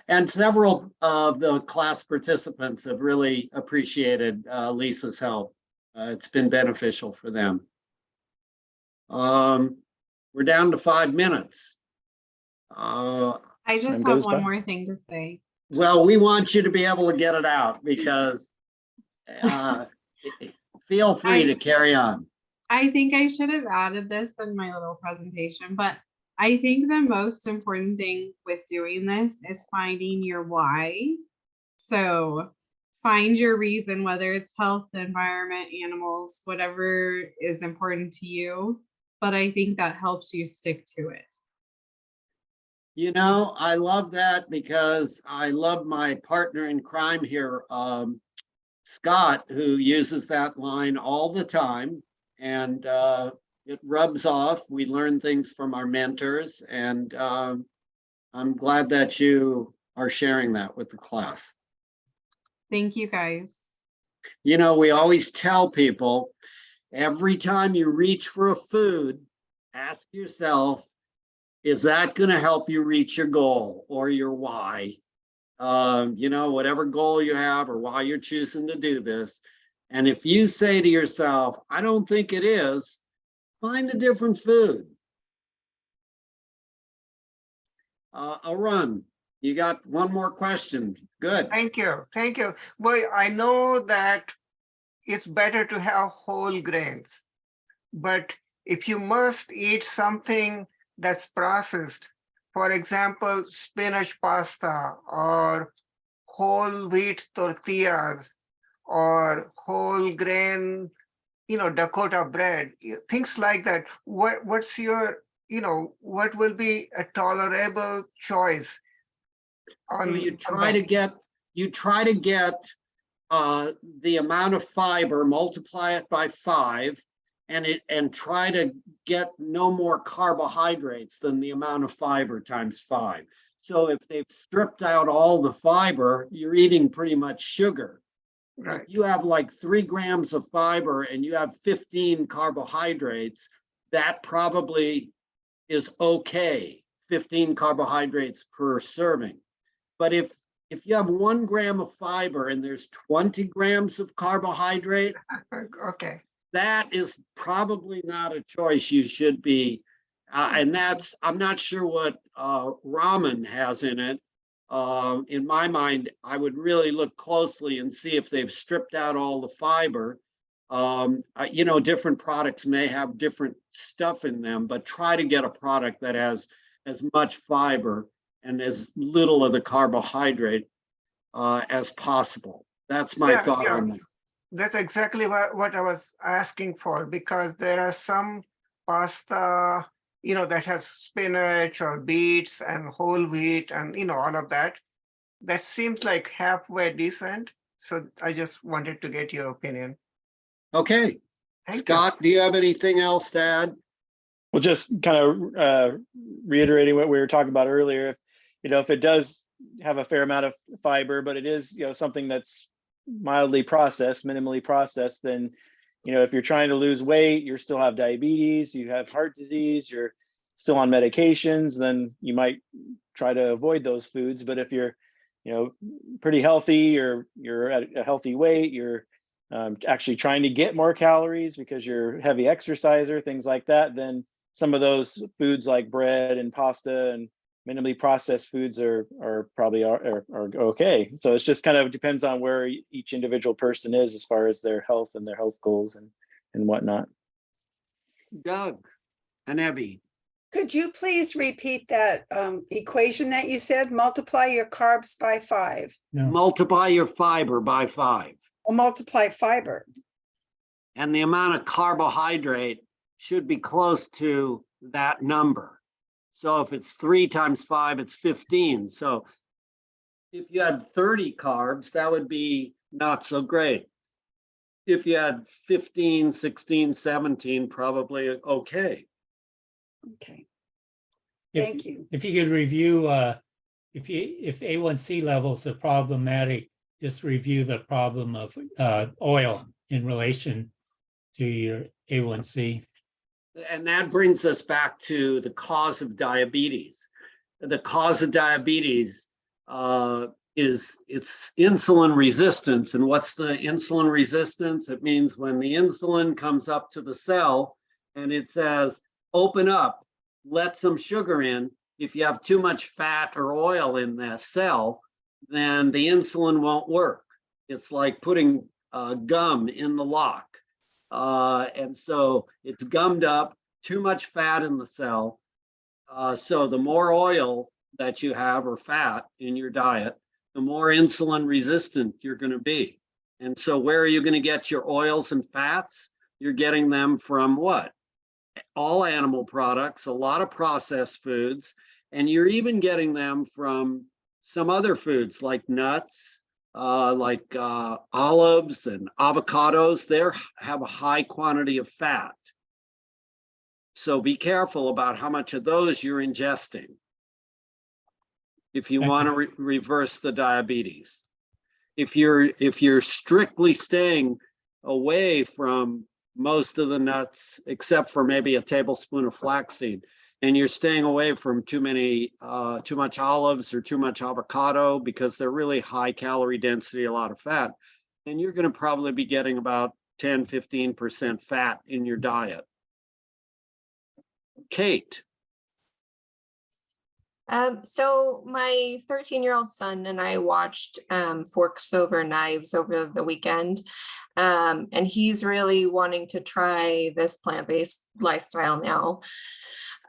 And several of the class participants have really appreciated Lisa's help. It's been beneficial for them. We're down to 5 minutes. I just have one more thing to say. Well, we want you to be able to get it out because feel free to carry on. I think I should have added this in my little presentation, but I think the most important thing with doing this is finding your why. So find your reason, whether it's health, environment, animals, whatever is important to you. But I think that helps you stick to it. You know, I love that because I love my partner in crime here, Scott, who uses that line all the time. And it rubs off. We learn things from our mentors. And I'm glad that you are sharing that with the class. Thank you, guys. You know, we always tell people, every time you reach for a food, ask yourself, is that going to help you reach your goal or your why? You know, whatever goal you have or why you're choosing to do this. And if you say to yourself, I don't think it is, find a different food. Arun, you got one more question. Good. Thank you. Thank you. Well, I know that it's better to have whole grains, but if you must eat something that's processed, for example, spinach pasta or whole wheat tortillas or whole grain, you know, Dakota bread, things like that. What's your, you know, what will be a tolerable choice? So you try to get the amount of fiber, multiply it by 5, and try to get no more carbohydrates than the amount of fiber times 5. So if they've stripped out all the fiber, you're eating pretty much sugar. Right. If you have like 3 grams of fiber and you have 15 carbohydrates, that probably is okay, 15 carbohydrates per serving. But if you have 1 gram of fiber and there's 20 grams of carbohydrate, okay, that is probably not a choice you should be. And that's, I'm not sure what ramen has in it. In my mind, I would really look closely and see if they've stripped out all the fiber. You know, different products may have different stuff in them, but try to get a product that has as much fiber and as little of the carbohydrate as possible. That's my thought on that. That's exactly what I was asking for, because there are some pasta, you know, that has spinach or beets and whole wheat and, you know, all of that. That seems like halfway decent. So I just wanted to get your opinion. Okay. Thank you. Scott, do you have anything else to add? Well, just kind of reiterating what we were talking about earlier, if it does have a fair amount of fiber, but it is, something that's mildly processed, minimally processed, then, if you're trying to lose weight, you still have diabetes, you have heart disease, you're still on medications, then you might try to avoid those foods. But if you're, pretty healthy, or you're at a healthy weight, you're actually trying to get more calories because you're a heavy exerciser, things like that, then some of those foods like bread and pasta and minimally processed foods are probably are okay. So it's just kind of depends on where each individual person is as far as their health and their health goals and whatnot. Doug and Evie. Could you please repeat that equation that you said? Multiply your carbs by 5. No. Multiply your fiber by 5. Or multiply fiber. And the amount of carbohydrate should be close to that number. So if it's 3 times 5, it's 15. So if you had 30 carbs, that would be not so great. If you had 15, 16, 17, probably okay. Okay. Thank you. If you could review, if A1C levels are problematic, just review the problem of oil in relation to your A1C. And that brings us back to the cause of diabetes. The cause of diabetes is it's insulin resistance. And what's the insulin resistance? It means when the insulin comes up to the cell and it says, open up, let some sugar in. If you have too much fat or oil in that cell, then the insulin won't work. It's like putting gum in the lock. And so it's gummed up, too much fat in the cell. So the more oil that you have or fat in your diet, the more insulin resistant you're going to be. And so where are you going to get your oils and fats? You're getting them from what? All animal products, a lot of processed foods, and you're even getting them from some other foods like nuts, like olives and avocados. They have a high quantity of fat. So be careful about how much of those you're ingesting if you want to reverse the diabetes. If you're strictly staying away from most of the nuts, except for maybe a tablespoon of flaxseed, and you're staying away from too much olives or too much avocado because they're really high calorie density, a lot of fat, then you're going to probably be getting about 10–15% fat in your diet. Kate. So my 13-year-old son and I watched Forks Over Knives over the weekend, and he's really wanting to try this plant-based lifestyle now.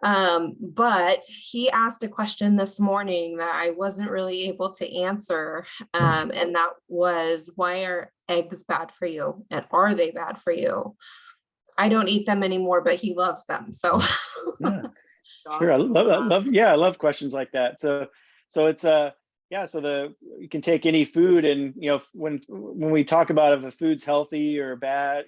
But he asked a question this morning that I wasn't really able to answer, and that was, why are eggs bad for you? And are they bad for you? I don't eat them anymore, but he loves them, so. Yeah. Sure, I love questions like that. So it's you can take any food, and when we talk about if a food's healthy or bad,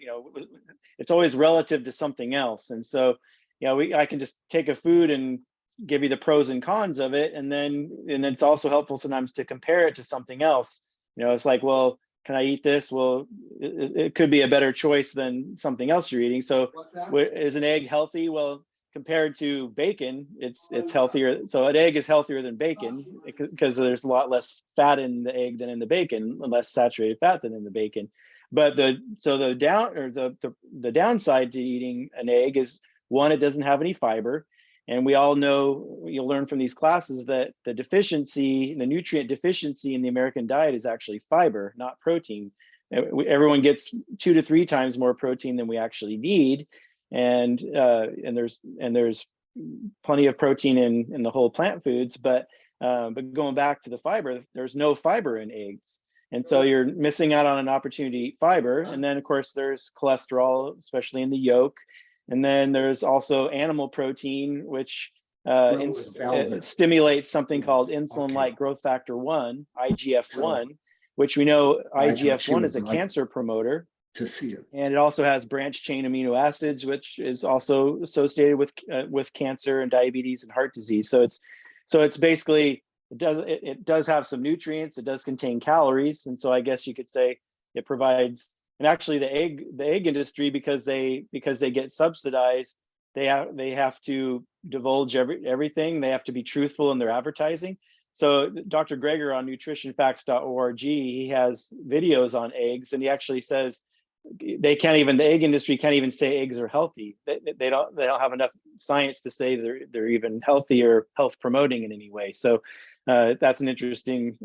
it's always relative to something else. And so I can just take a food and give you the pros and cons of it, and then it's also helpful sometimes to compare it to something else. It's like, well, can I eat this? Well, it could be a better choice than something else you're eating. So is an egg healthy? Well, compared to bacon, it's healthier. So an egg is healthier than bacon because there's a lot less fat in the egg than in the bacon, and less saturated fat than in the bacon. But the downside to eating an egg is, one, it doesn't have any fiber. And we all know, you'll learn from these classes, that the nutrient deficiency in the American diet is actually fiber, not protein. Everyone gets 2 to 3 times more protein than we actually need. And there's plenty of protein in the whole plant foods, but going back to the fiber, there's no fiber in eggs. And so you're missing out on an opportunity to eat fiber. And then of course there's cholesterol, especially in the yolk. And then there's also animal protein, which stimulates something called insulin-like growth factor 1, IGF-1. which we know I thought she IGF-1 would is a like cancer promoter. to see it. And it also has branched chain amino acids, which is also associated with cancer and diabetes and heart disease. So it's basically, it does have some nutrients. It does contain calories, and so I guess you could say it provides. And actually, the egg industry, because they get subsidized, they have to divulge everything. They have to be truthful in their advertising. So Dr. Greger on nutritionfacts.org, he has videos on eggs, and he actually says the egg industry can't even say eggs are healthy. They don't have enough science to say they're even healthy or health promoting in any way. So that's an interesting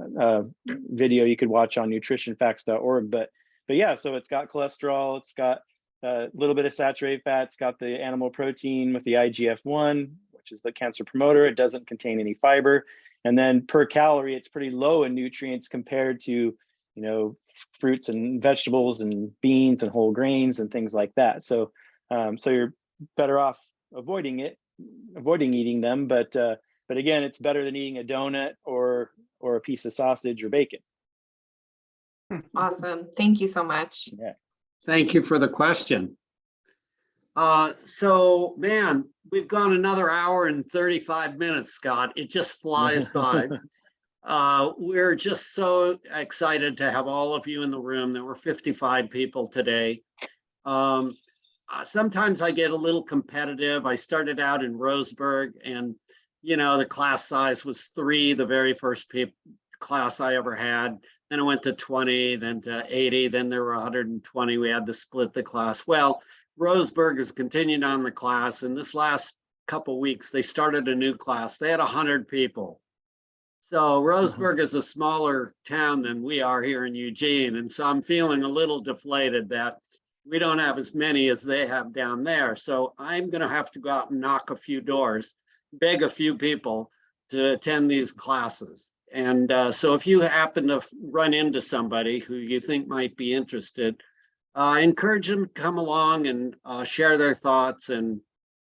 video you could watch on nutritionfacts.org. But yeah, so it's got cholesterol, it's got a little bit of saturated fat, it's got the animal protein with the IGF-1, which is the cancer promoter. It doesn't contain any fiber. And then per calorie, it's pretty low in nutrients compared to, fruits and vegetables and beans and whole grains and things like that. So you're better off avoiding eating them. But again, it's better than eating a donut or a piece of sausage or bacon. Awesome. Thank you so much. Yeah. Thank you for the question. So man, we've gone another hour and 35 minutes, Scott. It just flies by. We're just so excited to have all of you in the room. There were 55 people today. Sometimes I get a little competitive. I started out in Roseburg, and the class size was 3, the very first class I ever had. Then I went to 20, then to 80, then there were 120. We had to split the class. Well, Roseburg has continued on the class, and this last couple weeks, they started a new class. They had 100 people. So Roseburg is a smaller town than we are here in Eugene. And so I'm feeling a little deflated that we don't have as many as they have down there. So I'm going to have to go out and knock a few doors, beg a few people to attend these classes. And so if you happen to run into somebody who you think might be interested, encourage them to come along and share their thoughts. And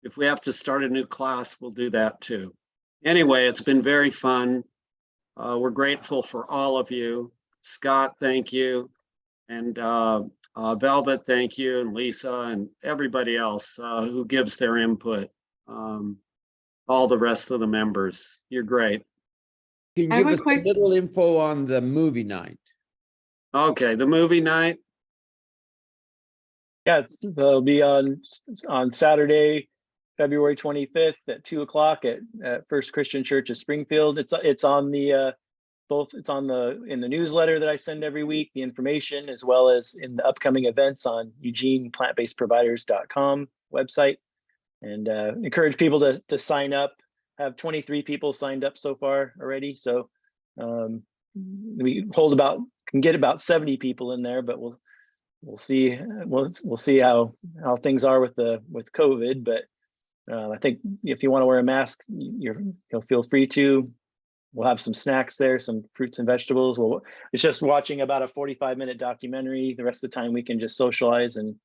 if we have to start a new class, we'll do that too. Anyway, it's been very fun. We're grateful for all of you. Scott, thank you. And Velvet, thank you. And Lisa and everybody else who gives their input. All the rest of the members, you're great. Can you give us a little info on the movie night? Okay, the movie night. Yeah, it'll be on Saturday, February 25th at 2:00 at First Christian Church of Springfield. It's on the in the newsletter that I send every week, the information, as well as in the upcoming events on EugenePlantBasedProviders.com website. And encourage people to sign up. Have 23 people signed up so far already. So we can get about 70 people in there, but we'll see. We'll see how things are with COVID. But I think if you want to wear a mask, you'll feel free to. We'll have some snacks there, some fruits and vegetables. It's just watching about a 45-minute documentary. The rest of the time we can just socialize and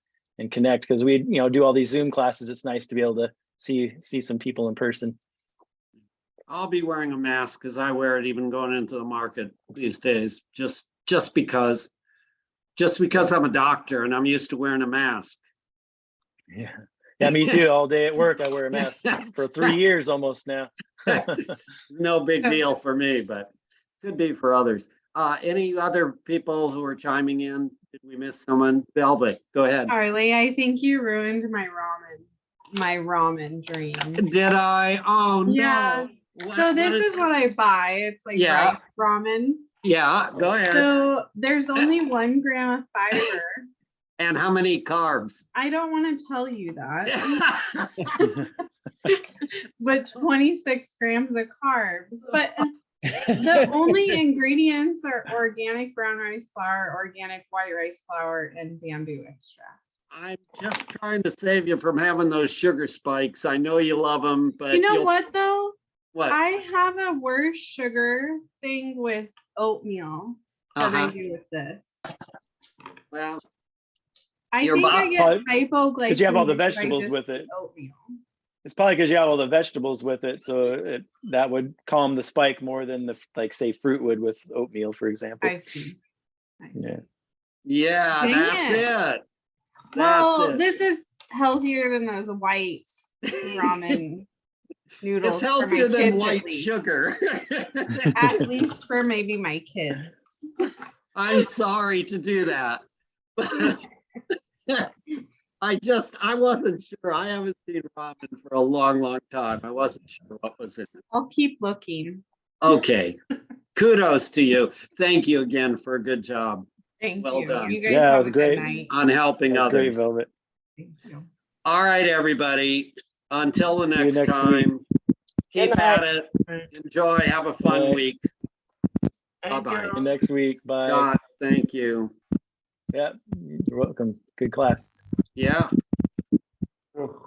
connect, because we do all these Zoom classes. It's nice to be able to see some people in person. I'll be wearing a mask because I wear it even going into the market these days, just because I'm a doctor and I'm used to wearing a mask. Yeah, me too. All day at work, I wear a mask for 3 years almost now. No big deal for me, but could be for others. Any other people who are chiming in? Did we miss someone? Velvet, go ahead. Charlie, I think you ruined my ramen dream. Did I? Oh no. Yeah. So this is what I buy. It's like rice ramen. Yeah, go ahead. So there's only 1 gram of fiber. And how many carbs? I don't want to tell you that. But 26 grams of carbs. But the only ingredients are organic brown rice flour, organic white rice flour, and bamboo extract. I'm just trying to save you from having those sugar spikes. I know you love them, but you know what though? What? I have a worse sugar thing with oatmeal than I do with this. Well, I think I get hypoglycemia because you have all the vegetables with it. Oatmeal. It's probably because you have all the vegetables with it, so that would calm the spike more than say fruit would with oatmeal, for example. I see. Yeah. Yeah, Dang that's it. it. Well, That's it. this is healthier than those white ramen noodles. It's for my healthier than kids, at white least. sugar. At least for maybe my kids. I'm sorry to do that. I wasn't sure. I haven't seen ramen for a long, long time. I wasn't sure what was in it. I'll keep looking. Okay. Kudos to you. Thank you again for a good job. Thank Well you. done. You guys Yeah, it have was a great. good night. On helping That was great, others. Velvet. Thank you. All right, everybody. Until the See you next next time. Keep Good at night. it. Enjoy. Have a fun Right. week. Thank Bye-bye. you. See you next week. Bye. Scott, thank you. Yeah, you're welcome. Good class. Yeah. Oh.